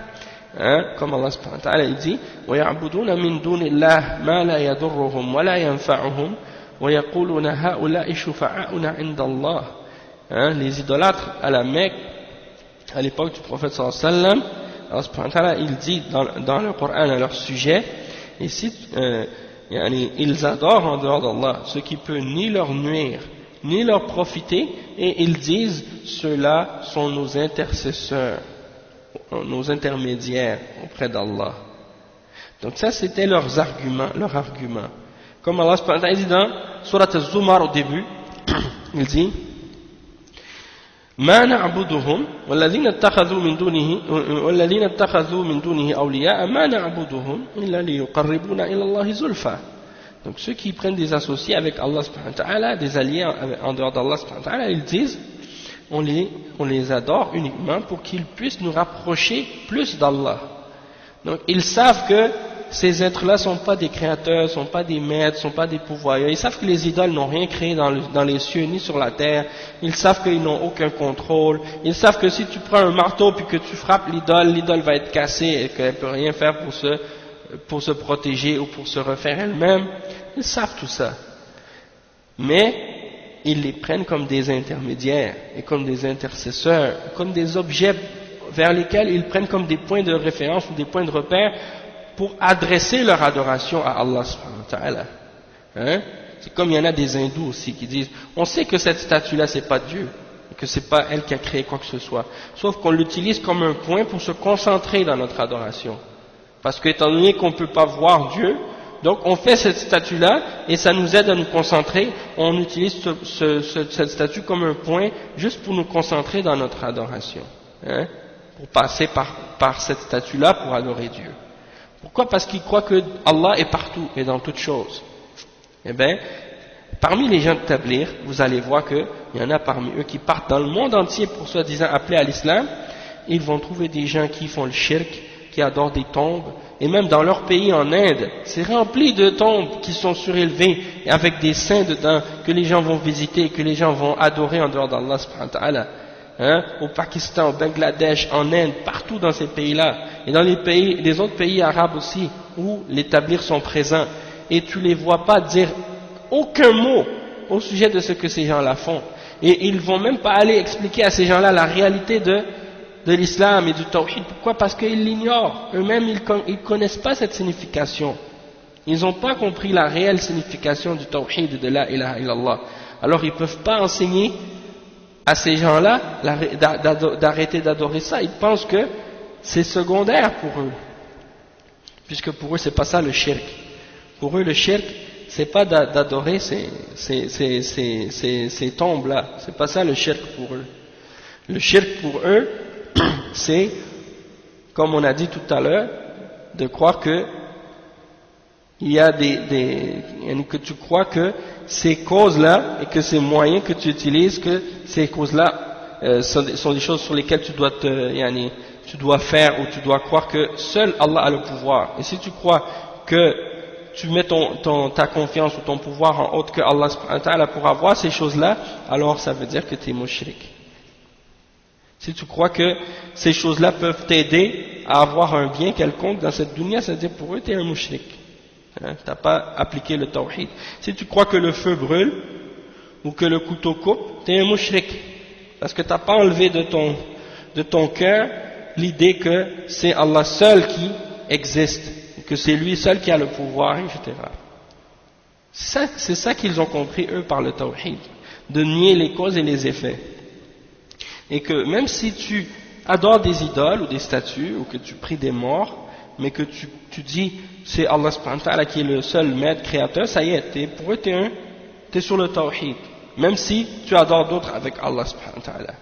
Hein? Comme Allah subhanahu wa ta'ala il dit وَيَعْبُدُونَ مِن دُونِ اللَّهِ مَا لَا يَضُرُّهُمْ وَلَا يَنْفَعُهُمْ وَيَقُولُونَ هَؤُلَاءِ شُفَعَاؤُنَا عِنْدَ اللَّهِ. Les idolâtres à la Mecque, à l'époque du prophète sallallahu alayhi wa sallam, Allah subhanahu wa ta'ala il dit dans le Coran à leur sujet, ici, ils adorent en dehors d'Allah ce qui peut ni leur nuire ni leur profiter, et ils disent ceux-là sont nos intercesseurs, nos intermédiaires auprès d'Allah. Donc ça c'était leur argument. Comme Allah subhanahu wa ta'ala dit dans Surat Az-Zumar au début, il dit ما نعبدهم والذين اتخذوا من دونه أولياء ما نعبدهم إلا ليقربونا إلى الله زلفى. Donc ceux qui prennent des associés avec Allah subhanahu wa ta'ala, des alliés en dehors d'Allah subhanahu wa ta'ala, ils disent on les adore uniquement pour qu'ils puissent nous rapprocher plus d'Allah. Donc ils savent que ces êtres-là ne sont pas des créateurs, ne sont pas des maîtres, ne sont pas des pourvoyeurs. Ils savent que les idoles n'ont rien créé dans les cieux ni sur la terre. Ils savent qu'ils n'ont aucun contrôle. Ils savent que si tu prends un marteau puis que tu frappes l'idole va être cassée et qu'elle ne peut rien faire pour se protéger ou pour se refaire elle-même. Ils savent tout ça. Mais ils les prennent comme des intermédiaires et comme des intercesseurs, comme des objets vers lesquels ils prennent comme des points de référence ou des points de repère pour adresser leur adoration à Allah subhanahu wa ta'ala. Hein? C'est comme il y en a des hindous aussi qui disent on sait que cette statue-là c'est pas Dieu, que c'est pas elle qui a créé quoi que ce soit, sauf qu'on l'utilise comme un point pour se concentrer dans notre adoration. Parce que étant donné qu'on ne peut pas voir Dieu, donc on fait cette statue-là et ça nous aide à nous concentrer. On utilise cette statue comme un point juste pour nous concentrer dans notre adoration. Hein? Pour passer par cette statue-là pour adorer Dieu. Pourquoi? Parce qu'ils croient que Allah est partout et dans toutes choses. Eh bien, parmi les gens de Tabligh, vous allez voir qu'il y en a parmi eux qui partent dans le monde entier pour soi-disant appeler à l'islam. Ils vont trouver des gens qui font le shirk, qui adorent des tombes, et même dans leur pays en Inde, c'est rempli de tombes qui sont surélevées et avec des saints dedans que les gens vont visiter, que les gens vont adorer en dehors d'Allah subhanahu wa ta'ala. Hein, au Pakistan, au Bangladesh, en Inde, partout dans ces pays-là, et dans les autres pays arabes aussi, où les Tablighs sont présents, et tu les vois pas dire aucun mot au sujet de ce que ces gens-là font, et ils vont même pas aller expliquer à ces gens-là la réalité de l'islam et du tawhid. Pourquoi? Parce qu'ils l'ignorent, eux-mêmes ils connaissent pas cette signification, ils n'ont pas compris la réelle signification du tawhid de la ilaha illallah, alors ils peuvent pas enseigner à ces gens-là d'arrêter d'adorer ça. Ils pensent que c'est secondaire pour eux. puisque pour eux c'est pas ça le shirk. Pour eux le shirk c'est pas d'adorer ces tombes là, c'est pas ça le shirk pour eux. Le shirk pour eux c'est, comme on a dit tout à l'heure, de croire que il y a que tu crois que ces causes-là et que ces moyens que tu utilises, que ces causes-là sont des choses sur lesquelles tu dois faire ou tu dois croire que seul Allah a le pouvoir. Et si tu crois que tu mets ta confiance ou ton pouvoir en autre que Allah subhanahu wa ta'ala pour avoir ces choses-là, alors ça veut dire que tu es mushrik. Si tu crois que ces choses-là peuvent t'aider à avoir un bien quelconque dans cette dunya, ça veut dire pour eux tu es un mushrik. Tu n'as pas appliqué le tawhid. Si tu crois que le feu brûle ou que le couteau coupe, tu es un mushrik. Parce que tu n'as pas enlevé de ton cœur l'idée que c'est Allah seul qui existe, que c'est lui seul qui a le pouvoir, etc. C'est ça qu'ils ont compris eux par le tawhid, de nier les causes et les effets. Et que même si tu adores des idoles ou des statues ou que tu pries des morts, mais que tu dis c'est Allah subhanahu wa ta'ala qui est le seul maître créateur, ça y est, pour eux t'es sur le tawhid, même si tu adores d'autres avec Allah subhanahu wa ta'ala.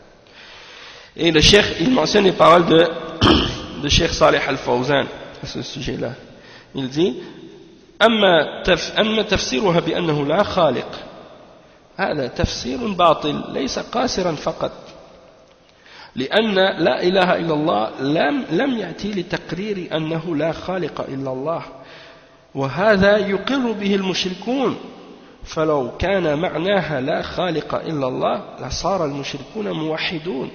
Et le cheikh, il mentionne les paroles de Cheikh Salih al-Fawzan à ce sujet-là. Il dit أما تفسيرها بأنه لا خالق هذا تفسير باطل ليس قاصرا فقط لأن لا إله إلا الله لم يأتي لتقرير أنه لا خالق إلا الله وهذا يقر به المشركون فلو كان معناها لا خالق إلا الله لصار المشركون موحدون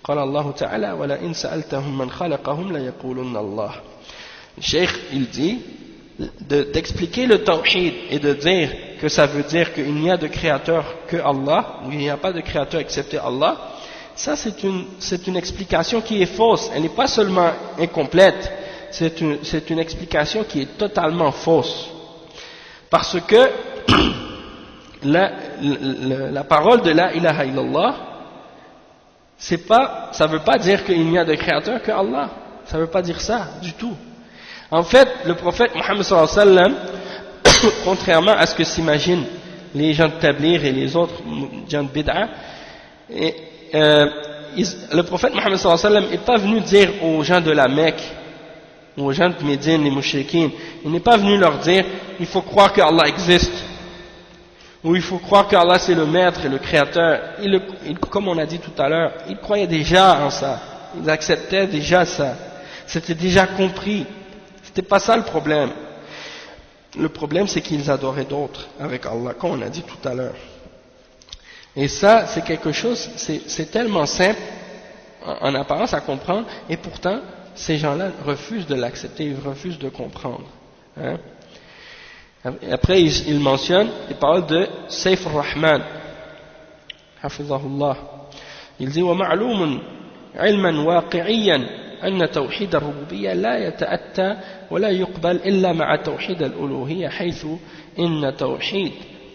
قال الله تعالى ولئن سألتهم من خلقهم ليقولن الله. Le cheikh il dit d'expliquer le tawhid et de dire que ça veut dire qu'il n'y a de créateur que Allah, ou il n'y a pas de créateur excepté Allah. Ça c'est une explication qui est fausse, elle n'est pas seulement incomplète, c'est une explication qui est totalement fausse. Parce que la parole de la ilaha illallah, ça veut pas dire qu'il n'y a de créateur que Allah, ça veut pas dire ça du tout. En fait, le prophète Mohammed sallallahu alayhi wa sallam, contrairement à ce que s'imaginent les gens de Tabligh et les autres gens de Bid'a, le prophète Mohammed sallallahu alayhi wa sallam n'est pas venu dire aux gens de la Mecque, aux gens de Médine, les mouchriquines, il n'est pas venu leur dire il faut croire que Allah existe, ou il faut croire que Allah c'est le maître et le créateur. Comme on a dit tout à l'heure, ils croyaient déjà en ça, ils acceptaient déjà ça, c'était déjà compris. C'était pas ça le problème. Le problème c'est qu'ils adoraient d'autres avec Allah, comme on a dit tout à l'heure. Et ça, c'est quelque chose, c'est tellement simple en apparence à comprendre, et pourtant, ces gens-là refusent de l'accepter, ils refusent de comprendre. Hein? Après, il mentionne les paroles de Saif al-Rahman, hafizahullah. Il dit وَمَعْلُومٌ عِلْمًا وَاقِعِيًّا أن توحيد الربوبية لا يتأتى ولا يقبل إلا مع توحيد الألوهية حيث إن توحيد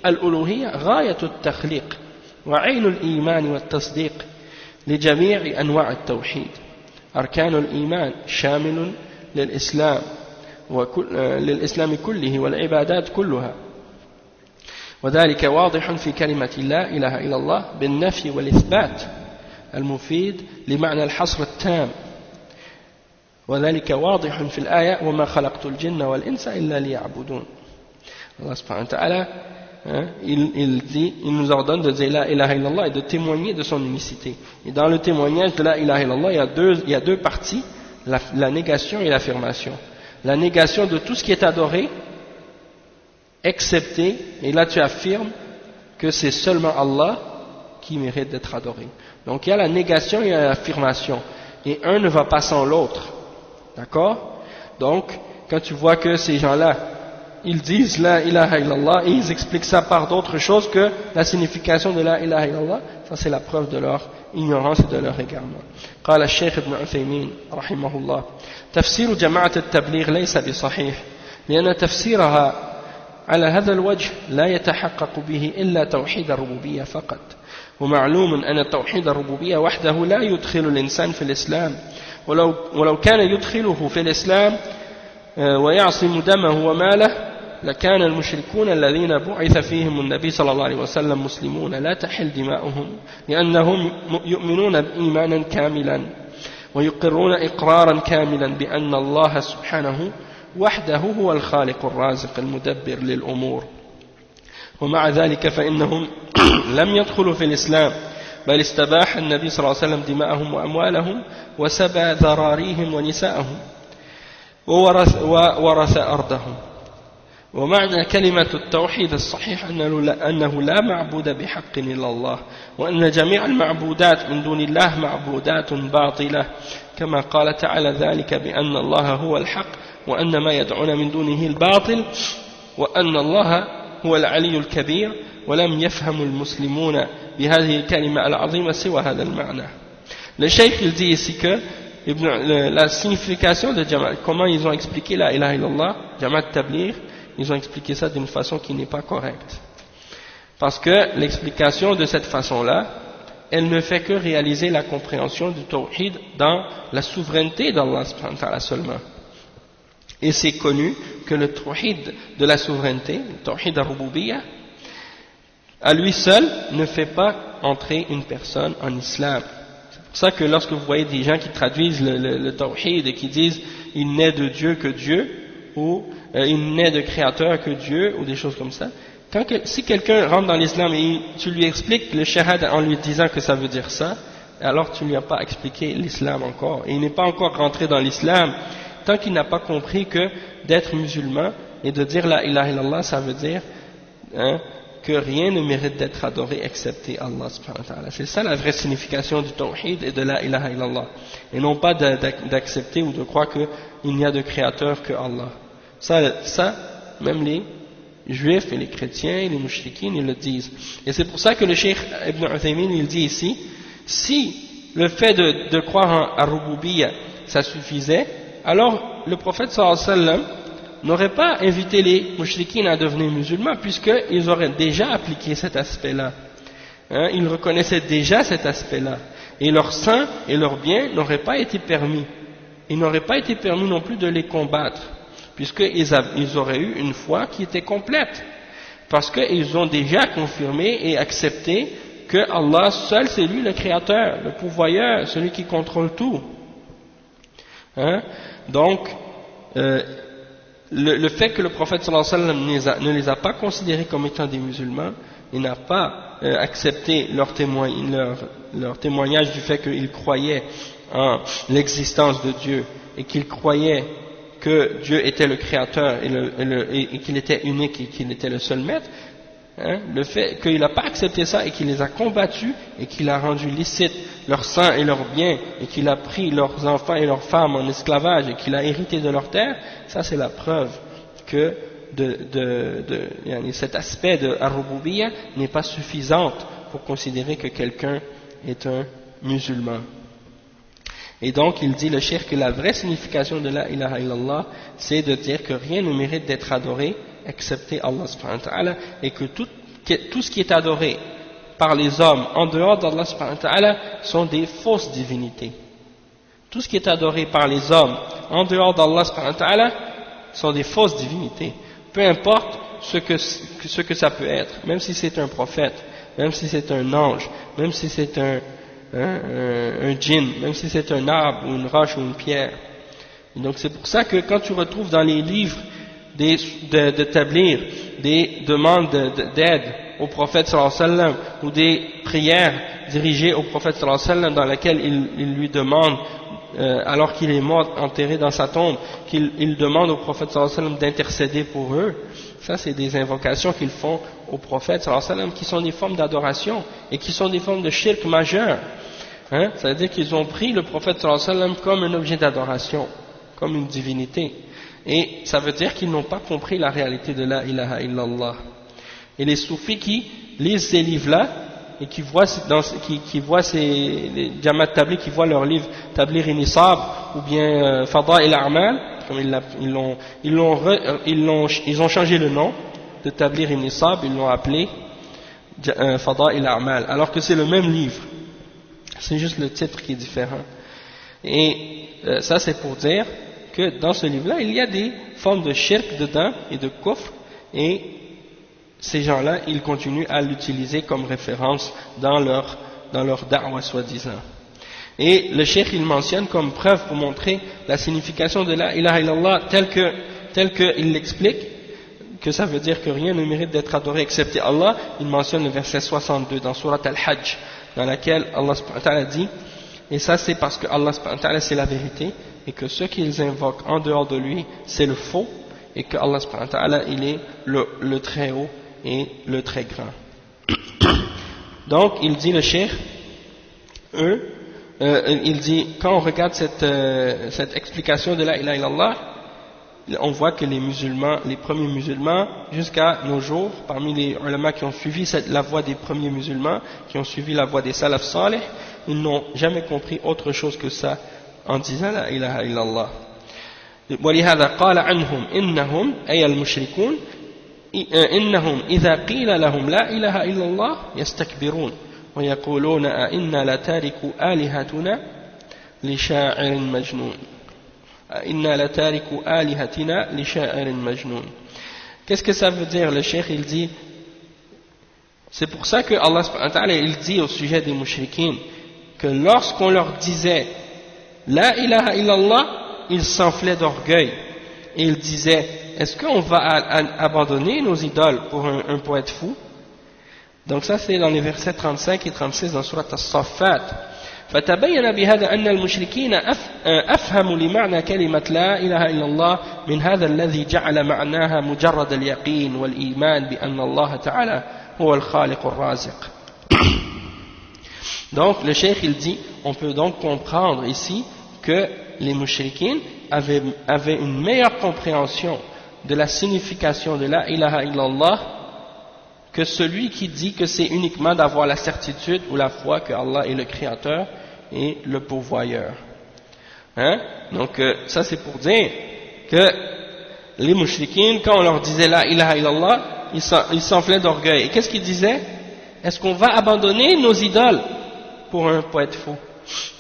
الألوهية غاية التخليق وعين الإيمان والتصديق لجميع أنواع التوحيد. أركان الإيمان شامل للإسلام كله والعبادات كلها وذلك واضح في كلمة لا إله إلا الله بالنفي والإثبات المفيد لمعنى الحصر التام وذلك واضح في الآية وما خلقت الجن والإنس إلا ليعبدون. Allah subhanahu wa ta'ala, il nous ordonne de dire la ilaha illallah et de témoigner de son unicité. Et dans le témoignage de la ilaha illallah, il y a deux parties, la négation et l'affirmation. La négation de tout ce qui est adoré, excepté, et là tu affirmes que c'est seulement Allah qui mérite d'être adoré. Donc il y a la négation et il y a l'affirmation. Et un ne va pas sans l'autre. D'accord? Donc, quand tu vois que ces gens-là, ils disent la ilaha illallah et ils expliquent ça par d'autres choses que la signification de la ilaha illallah, ça c'est la preuve de leur ignorance et de leur égarement. قال الشيخ ابن عثيمين رحمه الله تفسير جماعة التبليغ ليس بصحيح لأن تفسيرها على هذا الوجه لا يتحقق به إلا توحيد الربوبية فقط ومعلوم أن توحيد الربوبية وحده لا يدخل الإنسان في الإسلام ولو كان يدخله في الإسلام ويعصم دمه وماله لكان المشركون الذين بعث فيهم النبي صلى الله عليه وسلم مسلمون لا تحل دماؤهم لأنهم يؤمنون إيمانا كاملا ويقرون إقرارا كاملا بأن الله سبحانه وحده هو الخالق الرازق المدبر للأمور ومع ذلك فإنهم لم يدخلوا في الإسلام بل استباح النبي صلى الله عليه وسلم دماءهم وأموالهم وسبى ذراريهم ونساءهم وورث أرضهم. ومعنى كلمة التوحيد الصحيح أنه لا معبود بحق إلا الله وأن جميع المعبودات من دون الله معبودات باطلة كما قال تعالى ذلك بأن الله هو الحق وأن ما يدعون من دونه الباطل وأن الله هو العلي الكبير ولم يفهم المسلمون بهذه الكلمة العظيمة سوى هذا المعنى. Le cheikh il dit ici que la signification de Jamaat, comment ils ont expliqué la ilaha illallah, Jamaat Tabligh, ils ont expliqué ça d'une façon qui n'est pas correcte. Parce que l'explication de cette façon-là, elle ne fait que réaliser la compréhension du tawhid dans la souveraineté d'Allah subhanahu wa ta'ala seulement. Et c'est connu que le tawhid de la souveraineté, le tawhid al-rububiyyah, à lui seul ne fait pas entrer une personne en islam. C'est pour ça que lorsque vous voyez des gens qui traduisent le tawhid et qui disent il n'est de Dieu que Dieu, ou il n'est de créateur que Dieu, ou des choses comme ça, si quelqu'un rentre dans l'islam et tu lui expliques le shahad en lui disant que ça veut dire ça, alors tu ne lui as pas expliqué l'islam encore, et il n'est pas encore rentré dans l'islam tant qu'il n'a pas compris que d'être musulman et de dire la ilaha illallah, ça veut dire que rien ne mérite d'être adoré excepté Allah subhanahu wa ta'ala. C'est ça la vraie signification du tawhid et de la ilaha illallah, et non pas d'accepter ou de croire qu'il n'y a de créateur que Allah. Ça, même les juifs et les chrétiens et les mouchriquines, ils le disent. Et c'est pour ça que le cheikh Ibn Uthaymin, il dit ici, si le fait de croire en Ar-Rububiyyah, ça suffisait, alors le prophète sallallahu alayhi wa sallam n'aurait pas invité les mouchriquines à devenir musulmans, puisqu'ils auraient déjà appliqué cet aspect-là. Ils reconnaissaient déjà cet aspect-là. Et leur sang et leurs biens n'auraient pas été permis. Il n'aurait pas été permis non plus de les combattre, puisqu'ils auraient eu une foi qui était complète, parce qu'ils ont déjà confirmé et accepté que Allah seul c'est lui le créateur, le pourvoyeur, celui qui contrôle tout. Donc le fait que le prophète sallallahu alayhi wa sallam ne les a pas considérés comme étant des musulmans, il n'a pas accepté leur témoignage du fait qu'ils croyaient en l'existence de Dieu et qu'ils croyaient que Dieu était le créateur et qu'il était unique et qu'il était le seul maître, le fait qu'il n'a pas accepté ça et qu'il les a combattus et qu'il a rendu licite leur sang et leurs biens et qu'il a pris leurs enfants et leurs femmes en esclavage et qu'il a hérité de leurs terres, ça c'est la preuve que cet aspect de Ar-Rububiyyah n'est pas suffisante pour considérer que quelqu'un est un musulman. Et donc il dit le cheikh que la vraie signification de la ilaha illallah, c'est de dire que rien ne mérite d'être adoré excepté Allah subhanahu wa ta'ala, et que tout ce qui est adoré par les hommes en dehors d'Allah subhanahu wa ta'ala sont des fausses divinités. Tout ce qui est adoré par les hommes en dehors d'Allah subhanahu wa ta'ala sont des fausses divinités. Peu importe ce que ça peut être, même si c'est un prophète, même si c'est un ange, même si c'est un djinn, même si c'est un arbre ou une roche ou une pierre. Et donc c'est pour ça que quand tu retrouves dans les livres d'établir des demandes d'aide au prophète sallallahu alayhi wa sallam ou des prières dirigées au prophète sallallahu alayhi wa sallam dans lesquelles il lui demande alors qu'il est mort enterré dans sa tombe, qu'il demande au prophète sallallahu alayhi wa sallam d'intercéder pour eux, ça c'est des invocations qu'ils font au prophète sallallahu alayhi wa sallam qui sont des formes d'adoration et qui sont des formes de shirk majeur. C'est-à-dire qu'ils ont pris le prophète sallallahu alayhi wa sallam comme un objet d'adoration, comme une divinité. Et ça veut dire qu'ils n'ont pas compris la réalité de la ilaha illallah. Et les soufis qui lisent ces livres-là et qui voient les Jamaat Tabligh, qui voient leur livre Tabligh Nisab ou bien Fada'il A'mal, comme ils ont changé le nom de Tabligh Nisab, ils l'ont appelé Fada'il A'mal, alors que c'est le même livre, c'est juste le titre qui est différent. Et ça c'est pour dire que dans ce livre-là, il y a des formes de shirk dedans et de kufr, et ces gens-là, ils continuent à l'utiliser comme référence dans leur da'wah soi-disant. Et le cheikh, il mentionne comme preuve pour montrer la signification de la ilaha illallah tel qu'il l'explique, que ça veut dire que rien ne mérite d'être adoré excepté Allah. Il mentionne le verset 62 dans Surat Al-Hajj, dans laquelle Allah subhanahu wa ta'ala dit, et ça c'est parce que Allah subhanahu wa ta'ala c'est la vérité, et que ceux qu'ils invoquent en dehors de lui c'est le faux, et que Allah subhanahu wa ta'ala il est le très haut et le très grand. Donc il dit le cheikh, il dit, quand on regarde cette explication de la ilaha illallah, on voit que les musulmans, les premiers musulmans, jusqu'à nos jours, parmi les ulama qui ont suivi la voie des premiers musulmans, qui ont suivi la voie des salaf salih, ils n'ont jamais compris autre chose que ça en disant la ilaha illallah. ولهذا قال عنهم إنهم أي المشركون إنهم إذا قيل لهم لا إله إلا الله يستكبرون ويقولون أئنا لتاركوا آلهتنا لشاعر مجنون إنا لتاركوا آلهتنا لشاعر مجنون. Qu'est-ce que ça veut dire? Le cheikh il dit, c'est pour ça que Allah subhanahu wa ta'ala il dit au sujet des mushrikines que lorsqu'on leur disait la ilaha illallah, ils s'enflaient d'orgueil et ils disaient, est-ce qu'on va abandonner nos idoles pour un poète fou? Donc ça c'est dans les versets 35 et 36 dans Surat As-Saffat. فتبين بهذا أن المشركين أفهموا لمعنى كلمة لا إله إلا الله من هذا الذي جعل معناها مجرد اليقين والإيمان بأن الله تعالى هو الخالق الرازق. Donc le cheikh il dit, on peut donc comprendre ici que les mushrikines avaient une meilleure compréhension de la signification de la ilaha illallah que celui qui dit que c'est uniquement d'avoir la certitude ou la foi que Allah est le créateur et le pourvoyeur. Hein? Donc ça c'est pour dire que les mushrikines, quand on leur disait la ilaha illallah, ils s'enflaient d'orgueil. Et qu'est-ce qu'ils disaient? Est-ce qu'on va abandonner nos idoles pour un poète fou?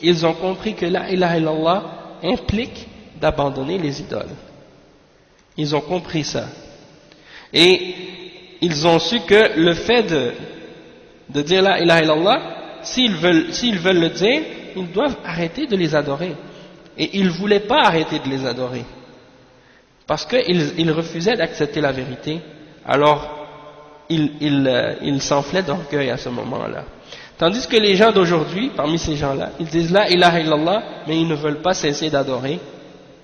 Ils ont compris que la ilaha illallah implique d'abandonner les idoles. Ils ont compris ça. Et ils ont su que le fait de dire la ilaha illallah, s'ils veulent le dire, ils doivent arrêter de les adorer. Et ils ne voulaient pas arrêter de les adorer. Parce qu'ils refusaient d'accepter la vérité. Alors, ils s'enflaient d'orgueil à ce moment-là. Tandis que les gens d'aujourd'hui, parmi ces gens-là, ils disent la ilaha illallah, mais ils ne veulent pas cesser d'adorer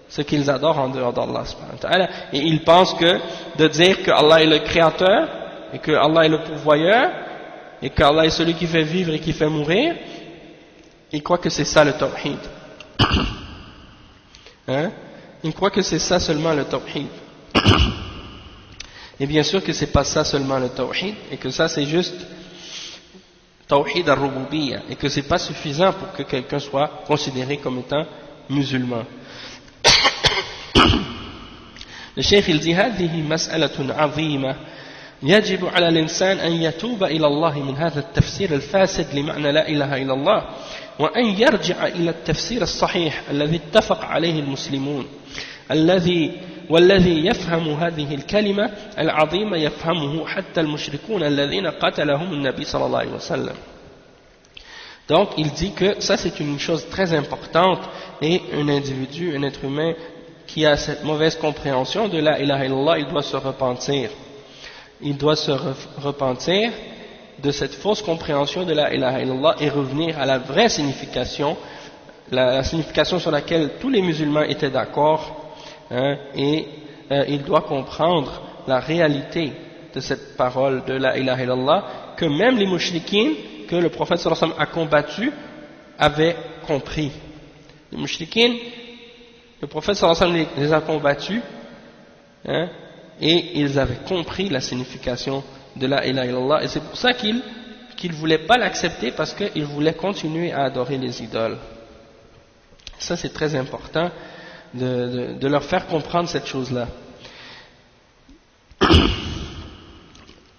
ce qu'ils adorent en dehors d'Allah subhanahu wa ta'ala. Et ils pensent que de dire que Allah est le créateur, et que Allah est le pourvoyeur, et qu'Allah est celui qui fait vivre et qui fait mourir, ils croient que c'est ça le tawhid. Hein? Ils croient que c'est ça seulement le tawhid. Et bien sûr que c'est pas ça seulement le tawhid, et que ça c'est juste tawhid al-rububiyya, et que c'est pas suffisant pour que quelqu'un soit considéré comme étant musulman. Le cheikh il dit هذه مسألة عظيمة يجب على الإنسان أن يتوب إلى الله من هذا التفسير الفاسد لمعنى لا إله إلا الله وأن يرجع إلى التفسير الصحيح الذي اتفق عليه المسلمون والذي يفهم هذه الكلمة العظيمة يفهمه حتى المشركون الذين قتلهم النبي صلى الله عليه وسلم. Donc il dit que ça c'est une chose très importante, et un individu, un être humain qui a cette mauvaise compréhension de la ilaha illallah, il doit se repentir. Il doit se repentir de cette fausse compréhension de la ilaha illallah et revenir à la vraie signification, la signification sur laquelle tous les musulmans étaient d'accord, hein, et il doit comprendre la réalité de cette parole de la ilaha illallah, que même les mushrikines que le prophète sallallahu alayhi wa sallam a combattu avaient compris. Les mushrikines, le prophète sallallahu alayhi wa sallam les a combattus, hein, et ils avaient compris la signification de la ilaha illallah, et c'est pour ça qu'ils ne voulaient pas l'accepter, parce qu'ils voulaient continuer à adorer les idoles. Ça c'est très important de leur faire comprendre cette chose-là.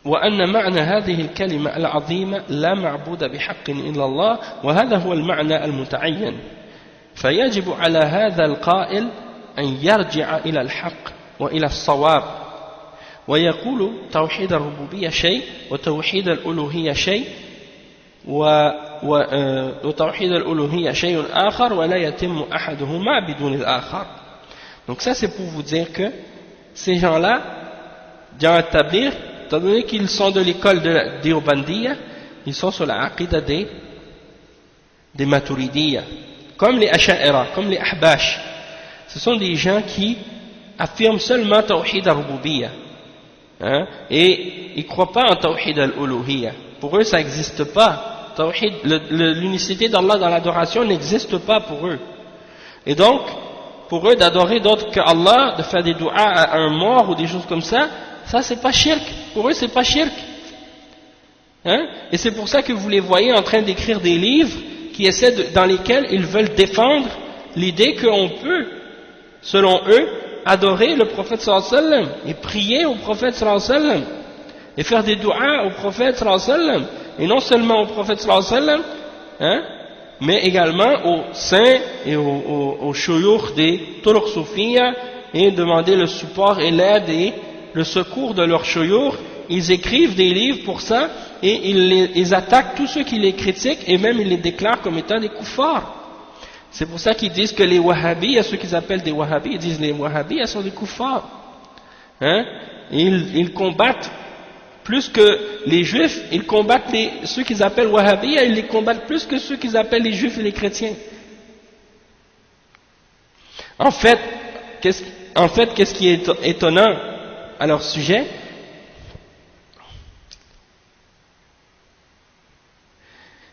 وأن معنى هذه الكلمة العظيمة لا معبود بحق إلا الله، وهذا هو المعنى المتعين، فيجب على هذا القائل أن يرجع إلى الحق وإلى الصواب ويقول توحيد الربوبية شيء وتوحيد الألوهية شيء وتوحيد الألوهية شيء آخر ولا يتم أحدهما بدون الآخر. Donc ça c'est pour vous dire que ces gens-là, dans Tabligh, étant donné qu'ils sont de l'école de Deobandiyya, ils sont sur la aqida des Maturidiyya, comme les Asha'ira, comme les Ahbash. Ce sont des gens qui affirment seulement Tawhid al-Rububiyya, hein, et ils ne croient pas en Tawhid al-Uluhiyya. Pour eux ça n'existe pas. L'unicité d'Allah dans l'adoration n'existe pas pour eux. Et donc, pour eux d'adorer d'autres qu'Allah, de faire des du'a à un mort ou des choses comme ça, ça c'est pas shirk. Pour eux c'est pas shirk. Hein? Et c'est pour ça que vous les voyez en train d'écrire des livres qui essaient dans lesquels ils veulent défendre l'idée qu'on peut, selon eux, adorer le prophète sallallahu alayhi wa sallam et prier au prophète sallallahu alayhi wa sallam et faire des du'a au prophète sallallahu alayhi wa sallam, et non seulement au prophète sallallahu alayhi wa sallam, hein, mais également aux saints et aux shuyukh des turuq soufiyya, et demander le support et l'aide et le secours de leurs shuyukh. Ils écrivent des livres pour ça et ils attaquent tous ceux qui les critiquent et même ils les déclarent comme étant des kuffars. C'est pour ça qu'ils disent que les wahhabis, ceux qu'ils appellent des wahhabis, ils disent les wahhabis sont des kuffars. Hein? Ils combattent plus que les juifs, ils combattent ceux qu'ils appellent wahhabis, ils les combattent plus que ceux qu'ils appellent les juifs et les chrétiens. En fait, qu'est-ce qui est étonnant à leur sujet?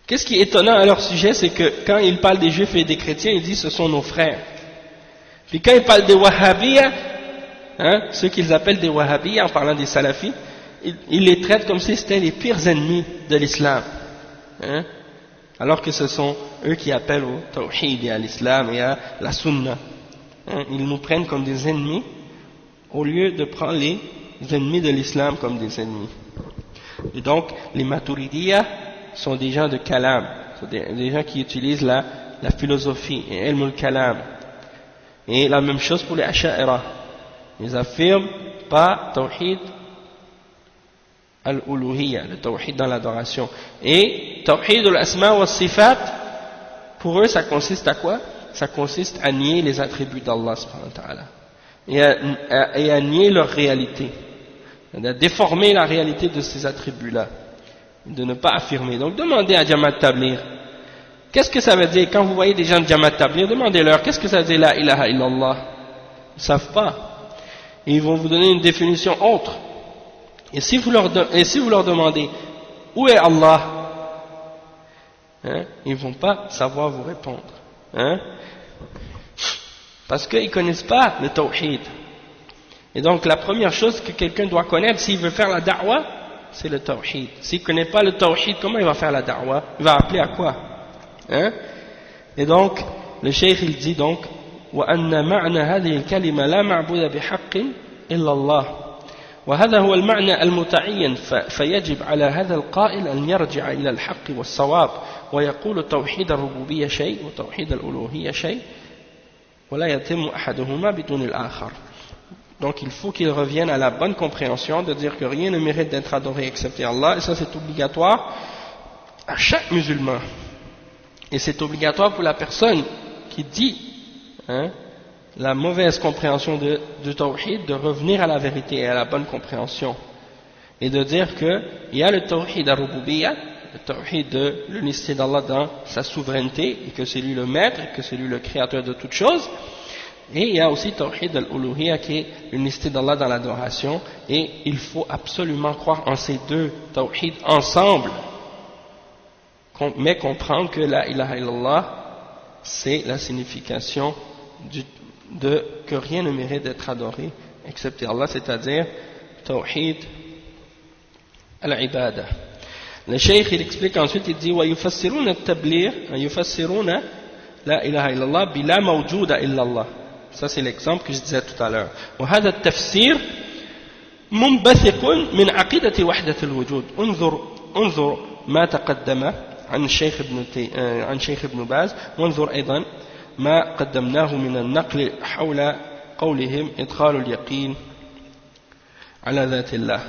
Qu'est-ce qui est étonnant à leur sujet, c'est que quand ils parlent des juifs et des chrétiens, ils disent ce sont nos frères. Puis quand ils parlent des wahhabiyya, hein, ceux qu'ils appellent des wahhabiyya en parlant des salafis, ils les traitent comme si c'était les pires ennemis de l'islam. Hein, alors que ce sont eux qui appellent au tawhid et à l'islam et à la sunna. Hein, ils nous prennent comme des ennemis au lieu de prendre les ennemis de l'islam comme des ennemis. Et donc, les Maturidiyya sont des gens de kalam, sont des gens qui utilisent la philosophie et ilm al-kalam. Et la même chose pour les Asha'ira. Ils affirment pas tawhid al-uluhiyya, le tawhid dans l'adoration. Et tawhid al-asma wa sifat, pour eux ça consiste à quoi? Ça consiste à nier les attributs d'Allah subhanahu wa ta'ala et à nier leur réalité, à déformer la réalité de ces attributs-là, de ne pas affirmer. Donc demandez à Jamaat Tabligh, qu'est-ce que ça veut dire? Quand vous voyez des gens de Jamaat Tabligh, demandez-leur, qu'est-ce que ça veut dire la ilaha illallah? Ils ne savent pas. Et ils vont vous donner une définition autre. Et si vous leur demandez, où est Allah? Hein? Ils ne vont pas savoir vous répondre. Hein? Parce qu'ils ne connaissent pas le tawhid. Et donc la première chose que quelqu'un doit connaître s'il veut faire la da'wah, c'est le tawhid. S'il ne connaît pas le tawhid, comment il va faire la da'wah? Il va appeler à quoi? Hein? Et donc, le cheikh il dit donc, وَأَنَّ مَعْنَ هَذِهِ الْكَلِمَةِ لَا مَعْبُودَ بِحَقٍّ إِلَّا اللَّهِ وهذا هو المعنى المتعين فيجب على هذا القائل أن يرجع إلى الحق والصواب ويقول توحيد الربوبية شيء وتوحيد الألوهية شيء ولا يتم أحدهما بدون الآخر. Donc il faut qu'il revienne à la bonne compréhension de dire que rien ne mérite d'être adoré excepté Allah, et ça c'est obligatoire à chaque musulman. Et c'est obligatoire pour la personne qui dit la mauvaise compréhension du tawhid, de revenir à la vérité et à la bonne compréhension. Et de dire qu'il y a le tawhid al-rububiyya, le tawhid de l'unicité d'Allah dans sa souveraineté, et que c'est lui le maître, et que c'est lui le créateur de toutes choses. Et il y a aussi tawhid al-uluhiyya qui est l'unicité d'Allah dans l'adoration. Et il faut absolument croire en ces deux tawhid ensemble, mais comprendre que la ilaha illallah, c'est la signification que rien ne mérite d'être adoré excepté Allah, c'est-à-dire tawhid al-ibada. Le cheikh il explique ensuite, il dit وَيُفَسِّرُونَ التَّبْلِيغ يُفَسِّرُونَ la ilaha illallah بِلَا مَوْجُودَ إِلَّا اللَّهِ. Ça c'est l'exemple que je disais tout à l'heure. وهذا التفسير منبثق من عقيدة وحدة الوجود. انظر ما تقدم عن الشيخ ابن باز، وانظر أيضا ما قدمناه من النقل حول قولهم إدخال اليقين على ذات الله.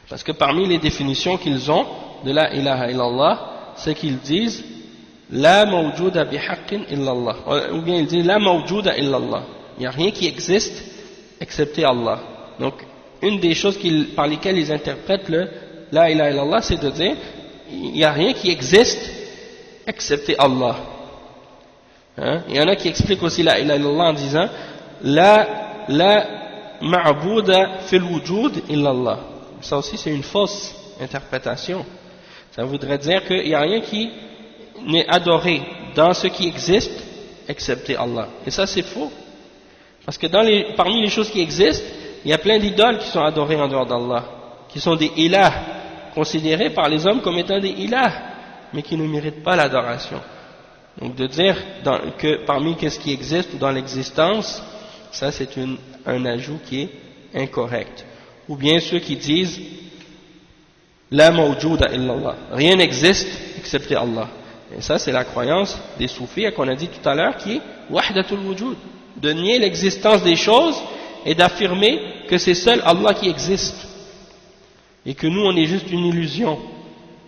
Parce que parmi les définitions qu'ils ont de la ilaha illallah, c'est qu'ils disent la mawjouda bihaqqin illallah, ou bien ils disent la mawjouda illallah. Il n'y a rien qui existe excepté Allah. Donc une des choses par lesquelles ils interprètent le la ilaha illallah, c'est de dire il n'y a rien qui existe excepté Allah. Hein? Il y en a qui expliquent aussi la ilaha illallah en disant la ma'bouda fil wujud illallah. Ça aussi c'est une fausse interprétation. Ça voudrait dire qu'il n'y a rien qui n'est adoré dans ce qui existe excepté Allah. Et ça c'est faux. Parce que parmi les choses qui existent, il y a plein d'idoles qui sont adorées en dehors d'Allah, qui sont des ilahs, considérés par les hommes comme étant des ilahs, mais qui ne méritent pas l'adoration. Donc de dire que parmi ce qui existe ou dans l'existence, ça c'est un ajout qui est incorrect. Ou bien ceux qui disent la mawjouda illallah, rien n'existe excepté Allah. Et ça c'est la croyance des soufis qu'on a dit tout à l'heure, qui est wahdatul wujud, de nier l'existence des choses et d'affirmer que c'est seul Allah qui existe et que nous on est juste une illusion,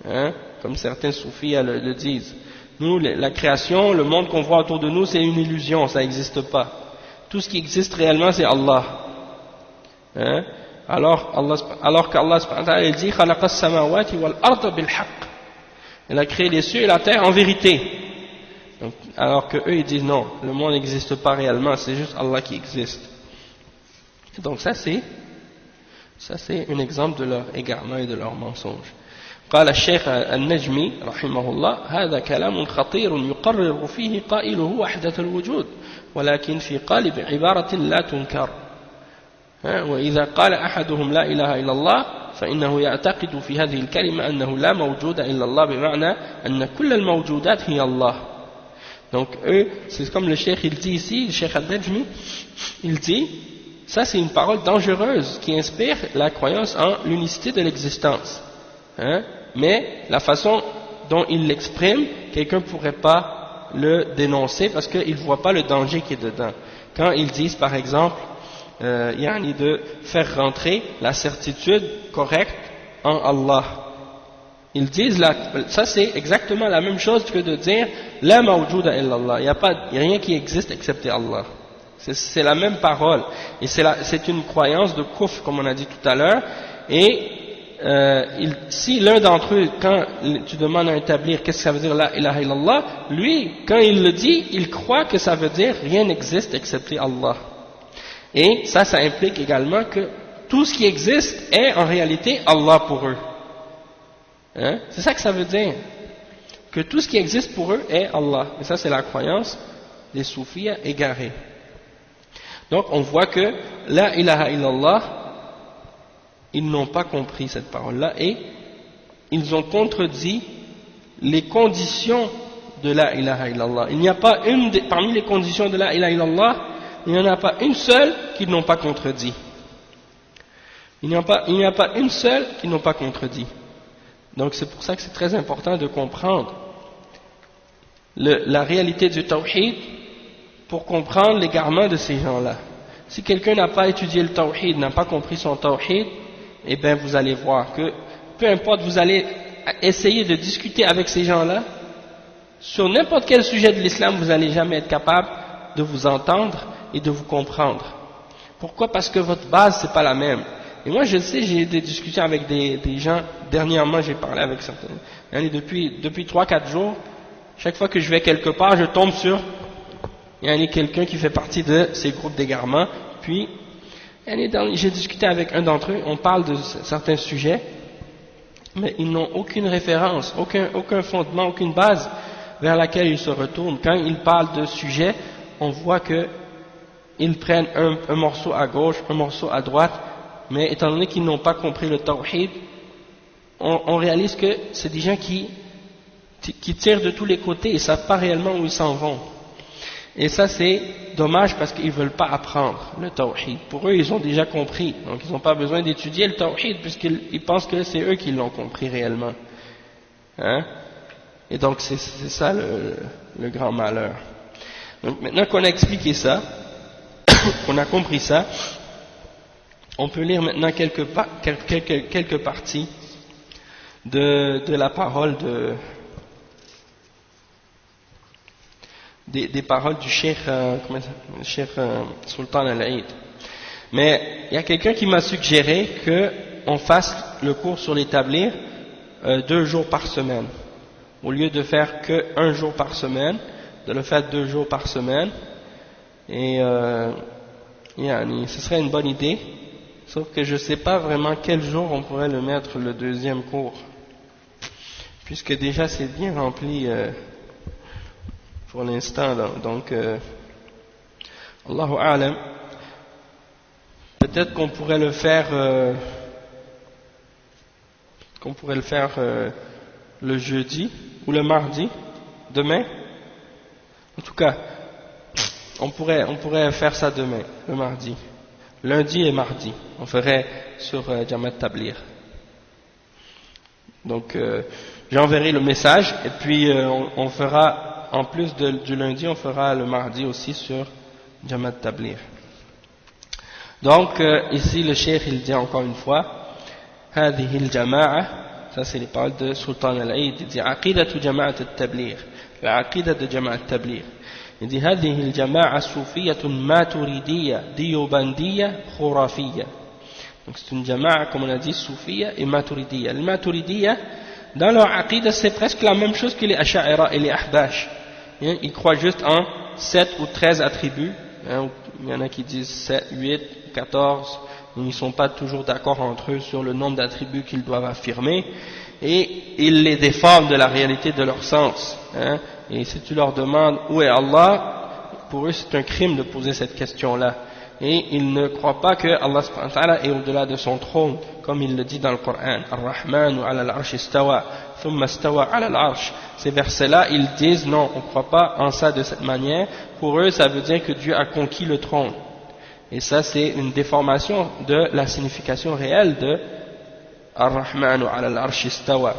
hein, comme certains soufis le disent. Nous, la création, le monde qu'on voit autour de nous, c'est une illusion, ça n'existe pas. Tout ce qui existe réellement, c'est Allah. Hein? Alors qu'Allah subhanahu wa ta'ala dit khalaqa as-samawati wal arda bil haqq. Il a créé les cieux et la terre en vérité. Donc, alors que eux ils disent non, le monde n'existe pas réellement, c'est juste Allah qui existe. Et donc ça c'est un exemple de leur égarement et de leur mensonge. قال الشيخ النجمي رحمه الله هذا كلام خطير يقرر فيه قائله وحدة الوجود ولكن في قالب عبارة لا تنكر وإذا قال أحدهم لا إله إلا الله فإنه يعتقد في هذه الكلمة أنه لا موجود إلا الله بمعنى أن كل الموجودات هي الله. Donc eux, c'est comme le cheikh il dit ici, le cheikh al-Najmi, il dit ça c'est une parole dangereuse qui inspire la croyance en l'unicité de l'existence. Hein? Mais la façon dont il l'exprime, quelqu'un ne pourrait pas le dénoncer parce qu'il ne voit pas le danger qui est dedans. Quand ils disent par exemple de faire rentrer la certitude correcte en Allah, ils disent ça c'est exactement la même chose que de dire la mawjouda illallah, il n'y a rien qui existe excepté Allah. C'est la même parole et c'est une croyance de kufr comme on a dit tout à l'heure. Et si l'un d'entre eux, quand tu demandes à établir qu'est-ce que ça veut dire la ilaha illallah, lui, quand il le dit, il croit que ça veut dire rien n'existe excepté Allah. Et ça implique également que tout ce qui existe est en réalité Allah pour eux. Hein? C'est ça que ça veut dire. Que tout ce qui existe pour eux est Allah. Et ça c'est la croyance des soufis égarés. Donc on voit que la ilaha illallah, ils n'ont pas compris cette parole-là et ils ont contredit les conditions de la ilaha illallah. Il n'y a pas parmi les conditions de la ilaha illallah, il n'y en a pas une seule qu'ils n'ont pas contredit. Il n'y a pas une seule qu'ils n'ont pas contredit. Donc c'est pour ça que c'est très important de comprendre la réalité du tawhid pour comprendre l'égarement de ces gens-là. Si quelqu'un n'a pas étudié le tawhid, n'a pas compris son tawhid, eh bien vous allez voir que peu importe, vous allez essayer de discuter avec ces gens-là sur n'importe quel sujet de l'islam, vous n'allez jamais être capable de vous entendre et de vous comprendre. Pourquoi? Parce que votre base c'est pas la même. Et moi je sais, j'ai eu des discussions avec des gens, dernièrement j'ai parlé avec certains, depuis 3-4 jours, chaque fois que je vais quelque part, je tombe sur quelqu'un qui fait partie de ces groupes d'égarement, puis j'ai discuté avec un d'entre eux, on parle de certains sujets, mais ils n'ont aucune référence, aucun fondement, aucune base vers laquelle ils se retournent. Quand ils parlent de sujets, on voit qu'ils prennent un morceau à gauche, un morceau à droite, mais étant donné qu'ils n'ont pas compris le tawhid, on réalise que c'est des gens qui tirent de tous les côtés et ne savent pas réellement où ils s'en vont. Et ça c'est dommage parce qu'ils ne veulent pas apprendre le tawhid. Pour eux ils ont déjà compris, donc ils n'ont pas besoin d'étudier le tawhid puisqu'ils pensent que c'est eux qui l'ont compris réellement. Hein? Et donc c'est ça le grand malheur. Donc maintenant qu'on a expliqué ça, qu'on a compris ça, on peut lire maintenant quelques parties de la parole des paroles du Cheikh Sultan Al-Aïd. Mais il y a quelqu'un qui m'a suggéré qu'on fasse le cours sur l'établir 2 jours par semaine. Au lieu de faire que 1 jour par semaine, de le faire 2 jours par semaine. Et ce serait une bonne idée. Sauf que je ne sais pas vraiment quel jour on pourrait le mettre le 2e cours. Puisque déjà c'est bien rempli pour l'instant. Donc, Allahu A'lam. Peut-être qu'on pourrait le faire le jeudi ou le mardi, demain. En tout cas, on pourrait faire ça demain, le mardi. Lundi et mardi, on ferait sur Jamaat Tabligh. Donc, j'enverrai le message et puis on fera, en plus du lundi, on fera le mardi aussi sur Jamaat Tabligh. Donc, ici, le cheikh, il dit encore une fois, هذه الجماعة, ça c'est les paroles de Sultan Al-Aïd, il dit عقيدة جماعة التبليغ, la عقيدة de جماعة التبليغ. Il dit هذه الجماعة صوفية ماتريدية ديوبندية خرافية. Donc c'est une jama'a, comme on a dit, soufiyya et maturidiyya. Le maturidiyya, dans leur aqidah, c'est presque la même chose que les asha'ira et les ahbash. Ils croient juste en 7 ou 13 attributs. Il y en a qui disent 7, 8, 14. Ils ne sont pas toujours d'accord entre eux sur le nombre d'attributs qu'ils doivent affirmer. Et ils les déforment de la réalité de leur sens. Et si tu leur demandes où est Allah, pour eux c'est un crime de poser cette question-là. Et ils ne croient pas que Allah subhanahu wa ta'ala est au-delà de son trône, comme il le dit dans le Coran. Ar-Rahmanu ala al-arsh istawa, thumma istawa ala al-arsh. Ces versets-là, ils disent non, on ne croit pas en ça de cette manière. Pour eux, ça veut dire que Dieu a conquis le trône. Et ça, c'est une déformation de la signification réelle de Ar-Rahmanu ala al-arsh istawa.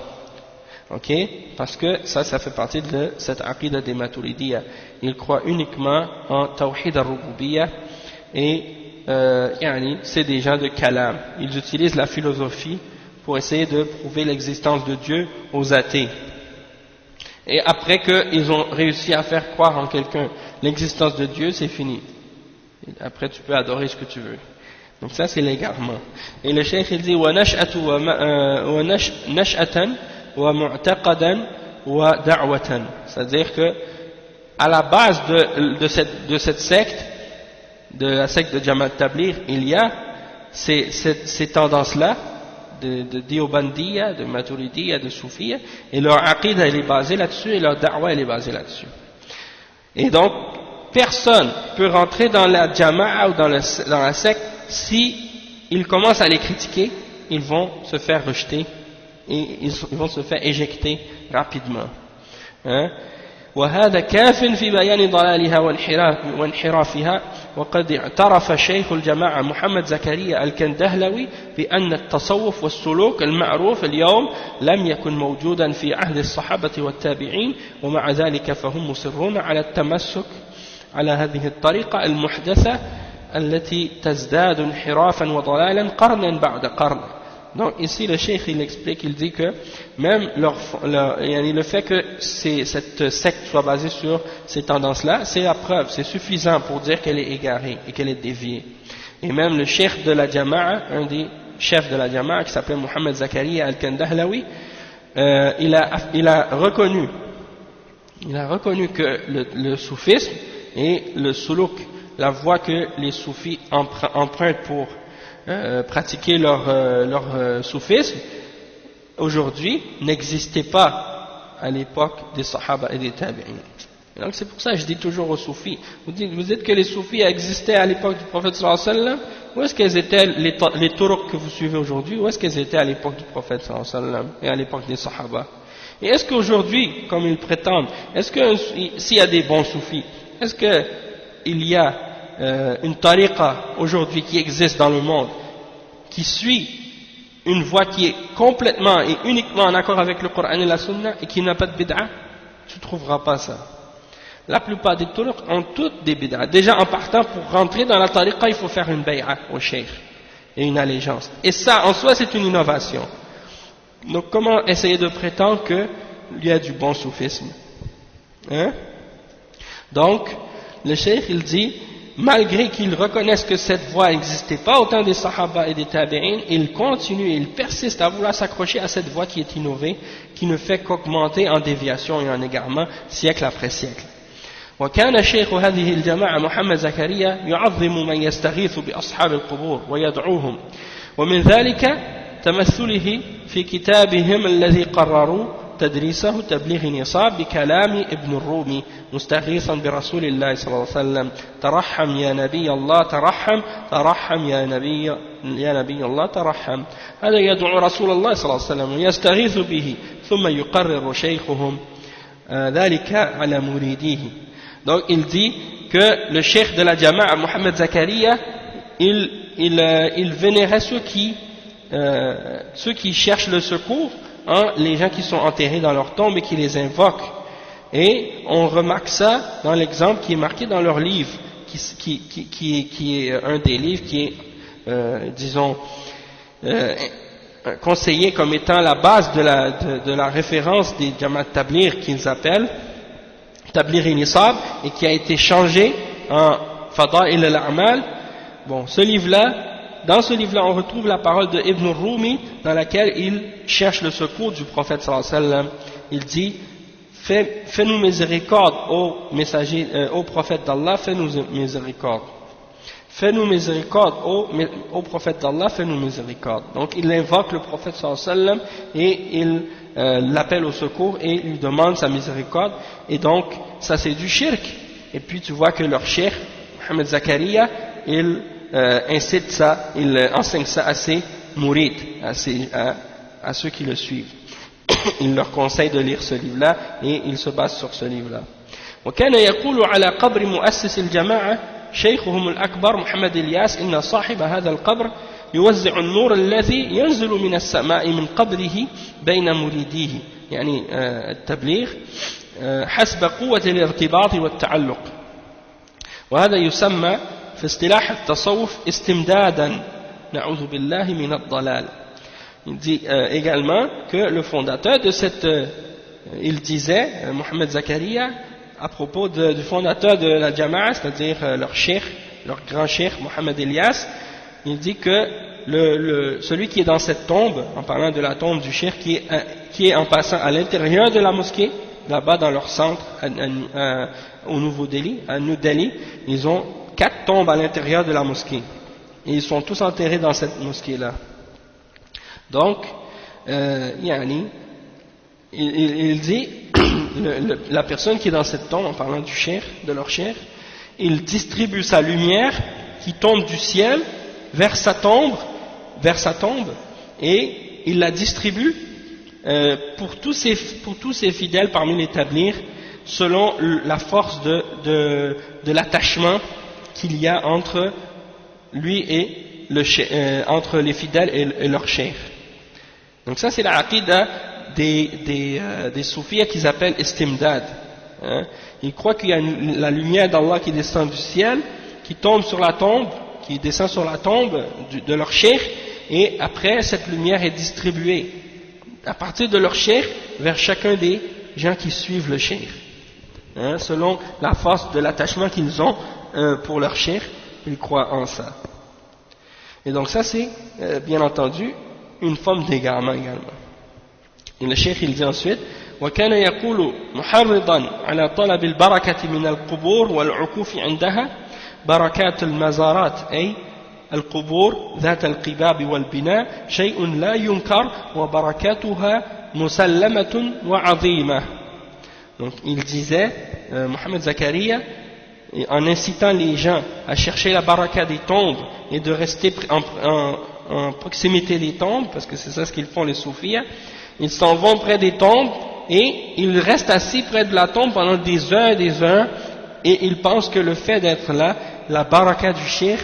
Ok? Parce que ça fait partie de cette aqidah des Maturidiyya. Ils croient uniquement en Tawhid al-Rububiyyah. Et c'est des gens de kalam. Ils utilisent la philosophie pour essayer de prouver l'existence de Dieu aux athées. Et après qu'ils ont réussi à faire croire en quelqu'un l'existence de Dieu, c'est fini. Et après tu peux adorer ce que tu veux. Donc ça c'est l'égarement. Et le cheikh il dit وَنَشْأَةً وَمُعْتَقَدًا وَدَعْوَةً. C'est-à-dire que à la base de cette secte, de la secte de Jamaat Tabligh, il y a ces tendances-là de Diobandiyya, de Maturidiyya, de Soufiyya, et leur aqidah elle est basée là-dessus et leur da'wa elle est basée là-dessus. Et donc personne peut rentrer dans la Jama'a ou dans la secte si ils commencent à les critiquer, ils vont se faire rejeter et ils vont se faire éjecter rapidement. وهذا كاف في بيان ضلالها وانحرافها. وقد اعترف شيخ الجماعة محمد زكريا الكندهلوي بأن التصوف والسلوك المعروف اليوم لم يكن موجودا في عهد الصحابة والتابعين، ومع ذلك فهم مصرون على التمسك على هذه الطريقة المحدثة التي تزداد انحرافا وضلالا قرنا بعد قرن. Donc ici le cheikh il explique, il dit que même le fait que cette secte soit basée sur ces tendances-là, c'est la preuve, c'est suffisant pour dire qu'elle est égarée et qu'elle est déviée. Et même le cheikh de la Jama'a, un des chefs de la Jama'a qui s'appelle Mohamed Zakaria Al-Kandahlawi, il a reconnu que le soufisme et le suluk, la voie que les soufis empruntent pour pratiquer leur soufisme aujourd'hui n'existait pas à l'époque des sahaba et des tabi'in. Donc c'est pour ça que je dis toujours aux soufis, vous dites que les soufis existaient à l'époque du prophète sallallahu alayhi wa sallam, où est-ce qu'elles étaient les turuq que vous suivez aujourd'hui, où est-ce qu'elles étaient à l'époque du prophète sallallahu alayhi wa sallam et à l'époque des sahaba? Et est-ce qu'aujourd'hui, comme ils prétendent, est-ce que s'il y a des bons soufis, est-ce qu'il y a une tariqa aujourd'hui qui existe dans le monde, qui suit une voie qui est complètement et uniquement en accord avec le Coran et la Sunna et qui n'a pas de bid'a? Tu ne trouveras pas ça. la plupart des turuq ont toutes des bid'a. Déjà en partant pour rentrer dans la tariqa, il faut faire une bay'a au cheikh et une allégeance. Et ça en soi c'est une innovation. Donc comment essayer de prétendre qu'il y a du bon soufisme, hein? Donc le cheikh il dit, malgré qu'ils reconnaissent que cette voie n'existait pas au temps des sahaba et des tabi'in, ils continuent et ils persistent à vouloir s'accrocher à cette voie qui est innovée, qui ne fait qu'augmenter en déviation et en égarement siècle après siècle. وكان شيخ هذه الجماعة محمد زكريا يعظم من يستغيث بأصحاب القبور ويدعوهم، ومن ذلك تمثله في كتابهم الذي قرروا تدريسه تبليغ نصاب بكلام ابن الرومي مستغيثا برسول الله صلى الله عليه وسلم: ترحم يا نبي الله ترحم، ترحم يا نبي الله ترحم. هذا يدعو رسول الله صلى الله عليه وسلم ويستغيث به، ثم يقرر شيخهم ذلك على مريديه. Donc il dit que le cheikh de la Jama'a, Mohamed Zakaria, il vénérait ceux qui cherchent le secours, hein, les gens qui sont enterrés dans leur tombe et qui les invoquent. Et on remarque ça dans l'exemple qui est marqué dans leur livre, qui est un des livres qui est, disons, conseillé comme étant la base de la référence des Jamaat Tabligh qu'ils appellent Tabligh Nisab, et qui a été changé en Fada'il al-A'mal. Bon, dans ce livre-là, on retrouve la parole de Ibn Rumi, dans laquelle il cherche le secours du prophète sallallahu alayhi wa sallam. Il dit: fais-nous miséricorde, ô messager, ô prophète d'Allah, fais-nous miséricorde. Fais-nous miséricorde, ô prophète d'Allah, fais-nous miséricorde. Donc il invoque le prophète sallallahu alayhi wa sallam et il l'appelle au secours et lui demande sa miséricorde. Et donc ça c'est du shirk. Et puis tu vois que leur cheikh, Mohamed Zakaria, il incite ça, il enseigne ça à ses mourides, à ceux qui le suivent. Il leur conseille de lire ce livre-là et il se base sur ce livre-là. وكان يقول على قبر مؤسس الجماعة شيخهم الأكبر محمد الياس إن صاحب هذا القبر يوزع النور الذي ينزل من السماء من قبره بين مريديه، يعني التبليغ حسب قوة الارتباط والتعلق. وهذا يسمى في اصطلاح التصوف استمدادا نعوذ بالله من الضلال. Il dit également que le fondateur de cette, il disait, Mohamed Zakaria, à propos du fondateur de la Jama'a, c'est-à-dire leur cheikh, leur grand cheikh Mohamed Elias, il dit que celui qui est dans cette tombe, en parlant de la tombe du cheikh, qui est en passant à l'intérieur de la mosquée, là-bas dans leur centre au Nouveau Delhi, à New Delhi, ils ont 4 tombes à l'intérieur de la mosquée et ils sont tous enterrés dans cette mosquée-là. Donc, il dit, la personne qui est dans cette tombe, en parlant du cheikh, de leur cheikh, il distribue sa lumière qui tombe du ciel vers sa tombe, et il la distribue pour tous ces fidèles parmi les tablighs, selon la force de l'attachement qu'il y a entre lui et entre les fidèles et leur cheikh. Donc ça c'est la aqida des soufis qu'ils appellent istimdad, hein. Ils croient qu'il y a la lumière d'Allah qui descend du ciel, qui tombe sur la tombe, qui descend sur la tombe de leur cheikh, et après cette lumière est distribuée à partir de leur cheikh vers chacun des gens qui suivent le cheikh, hein, selon la force de l'attachement qu'ils ont pour leur cheikh. Ils croient en ça. Et donc ça c'est bien entendu une forme d'égarement également. Et le cheikh il dit ensuite: وكان يقول محرضا على طلب البركة من القبور والعكوف عندها بركات المزارات أي القبور ذات القباب والبناء شيء لا ينكر وبركاتها مسلمة وعظيمة. Donc il disait, Mohamed Zakaria, en incitant les gens à chercher la baraka des tombes et de rester en proximité des tombes, parce que c'est ça ce qu'ils font les soufis, ils s'en vont près des tombes et ils restent assis près de la tombe pendant des heures et ils pensent que le fait d'être là, la baraka du cheikh,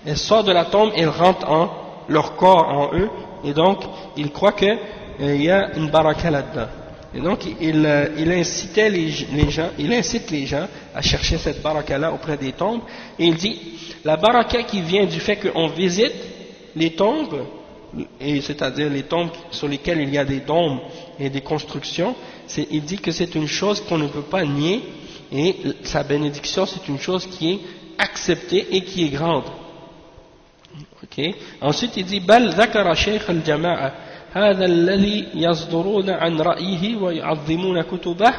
elle sort de la tombe et elle rentre en leur corps, en eux, et donc ils croient qu'il y a une baraka là-dedans. Et donc il incitait les gens, il incite les gens à chercher cette baraka-là auprès des tombes, et il dit la baraka qui vient du fait qu'on visite les tombes, et c'est-à-dire les tombes sur lesquelles il y a des dômes et des constructions, il dit que c'est une chose qu'on ne peut pas nier, et sa bénédiction c'est une chose qui est acceptée et qui est grande. Okay. Ensuite il dit bal ذكر شيخ الجماعة هذا الذي يصدرون عن رأيه ويعظمون كتبه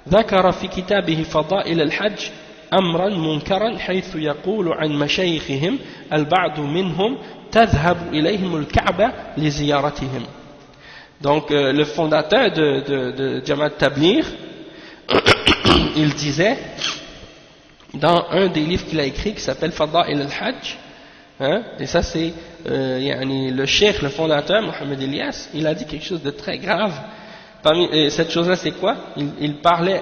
ذكر في كتابه فضائل الحج أمرا منكرا حيث يقول عن مشايخهم البعض منهم تذهب إليهم الكعبة لزيارتهم. Donc le fondateur de Jamaat Tabligh il disait dans un des livres qu'il a écrit qui s'appelle Fada'il al-Hajj, hein, et ça c'est le cheikh, le fondateur Mohamed Elias, il a dit quelque chose de très grave. Cette chose-là c'est quoi? Il parle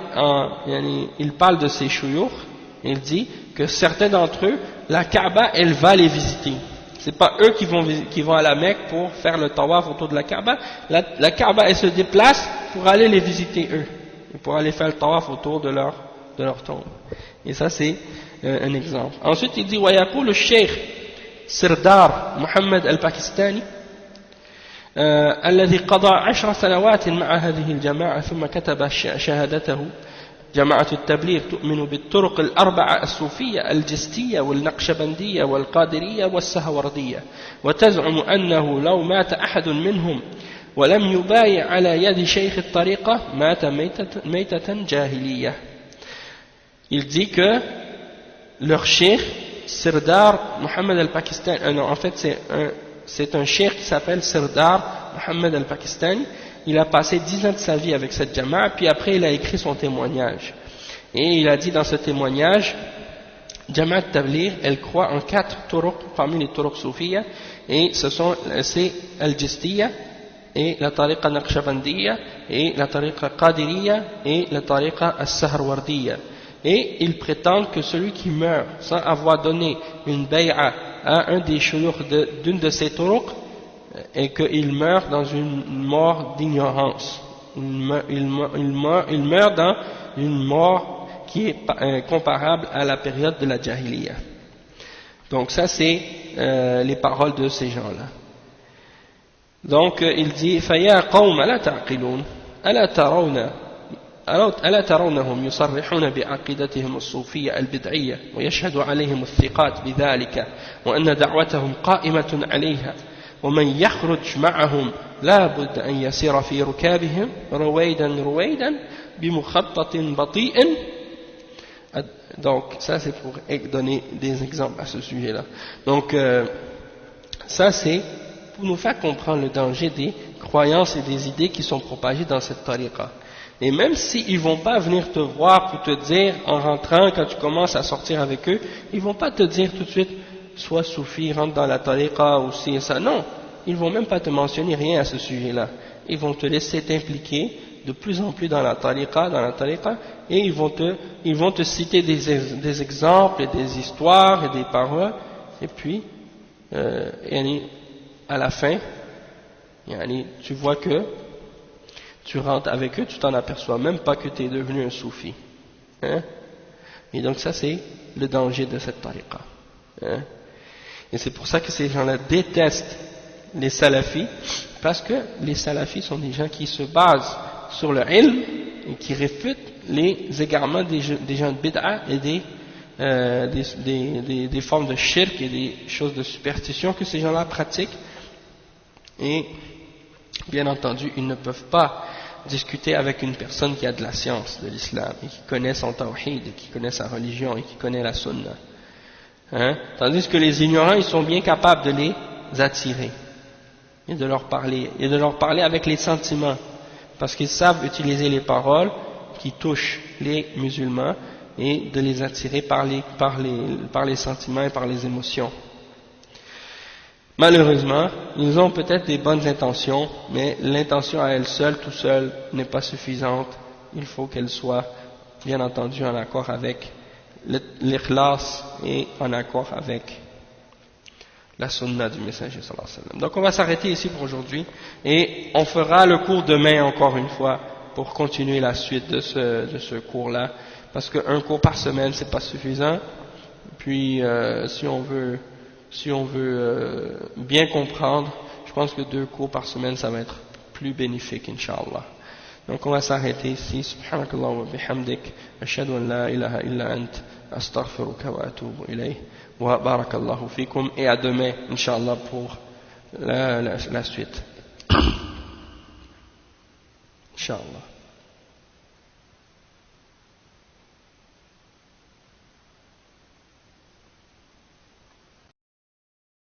de ses shuyukh, il dit que certains d'entre eux, la Kaaba elle va les visiter. C'est pas eux qui vont à la Mecque pour faire le tawaf autour de la Kaaba. La Kaaba elle se déplace pour aller les visiter eux, pour aller faire le tawaf autour de leur tombe. Et ça c'est un exemple. Ensuite il dit ويقول الشيخ سردار محمد الباكستاني الذي قضى 10 سنوات مع هذه الجماعة ثم كتب شهادته جماعة التبليغ تؤمن بالطرق الأربعة الصوفية الجستية والنقشبندية والقادرية والسهوردية وتزعم أنه لو مات أحد منهم ولم يبايع على يد شيخ الطريقة مات ميتة جاهلية. Il dit que leur cheikh Sirdar Mohamed al-Pakistani, en fait c'est un cheikh qui s'appelle Sirdar Mohamed al-Pakistani. Il a passé 10 ans de sa vie avec cette jama'a, puis après il a écrit son témoignage. Et il a dit dans ce témoignage, Jamaat Tabligh, elle croit en 4 turuq parmi les turuq soufiyya, et c'est Al-Jistiyya, et la tariqa Naqshbandiyya, et la tariqa Qadiriyya, et la tariqa As-Sahrwardiyya. Et ils prétendent que celui qui meurt sans avoir donné une bay'a à un des shuyukh d'une de ces turuq, et qu'il meurt dans une mort d'ignorance. Il meurt dans une mort qui est comparable à la période de la Jahiliya. Donc ça c'est les paroles de ces gens-là. Donc il dit فَيَا قَوْمَ لَا تَعْقِلُونَ ألا ترونهم يصرحون بعقيدتهم الصوفية البدعية ويشهد عليهم الثقات بذلك وأن دعوتهم قائمة عليها ومن يخرج معهم لا بد أن يسير في ركابهم رويدا بمخطط بطيء. Donc ça c'est pour donner des exemples à ce sujet-là. Donc ça c'est pour nous faire comprendre le danger des croyances et des idées qui sont propagées dans cette tariqa. Et même s'ils ne vont pas venir te voir pour te dire, en rentrant, quand tu commences à sortir avec eux, ils ne vont pas te dire tout de suite, sois soufi, rentre dans la tariqa ou ci et ça. Non, ils ne vont même pas te mentionner rien à ce sujet-là. Ils vont te laisser t'impliquer de plus en plus dans la tariqa, et ils vont te citer des exemples et des histoires et des paroles, et puis, à la fin, tu vois que tu rentres avec eux, tu t'en aperçois même pas que tu es devenu un soufi. Hein? Et donc ça c'est le danger de cette tariqa. Hein? Et c'est pour ça que ces gens-là détestent les salafis, parce que les salafis sont des gens qui se basent sur le ilm et qui réfutent les égarements des gens de bid'a et des formes de shirk et des choses de superstition que ces gens-là pratiquent. Et bien entendu, ils ne peuvent pas discuter avec une personne qui a de la science de l'islam et qui connaît son tawhid et qui connaît sa religion et qui connaît la sunna. Hein? Tandis que les ignorants, ils sont bien capables de les attirer et de leur parler avec les sentiments, parce qu'ils savent utiliser les paroles qui touchent les musulmans et de les attirer par les sentiments et par les émotions. Malheureusement, ils ont peut-être des bonnes intentions, mais l'intention à elle seule, tout seul, n'est pas suffisante. Il faut qu'elle soit, bien entendu, en accord avec l'ikhlas et en accord avec la sunna du messager sallallahu alayhi wa sallam. Donc on va s'arrêter ici pour aujourd'hui et on fera le cours demain encore une fois pour continuer la suite de ce cours-là, parce qu'un cours par semaine c'est pas suffisant. Puis si on veut bien comprendre, je pense que 2 cours par semaine ça va être plus bénéfique, Inch'Allah. Donc on va s'arrêter ici. Subhanakallah wa bihamdik, ashhadu an la ilaha illa ant, astaghfiruka wa atubu ilayh, wa barakallahu fikum, et à demain, Inch'Allah, pour la suite. Inch'Allah.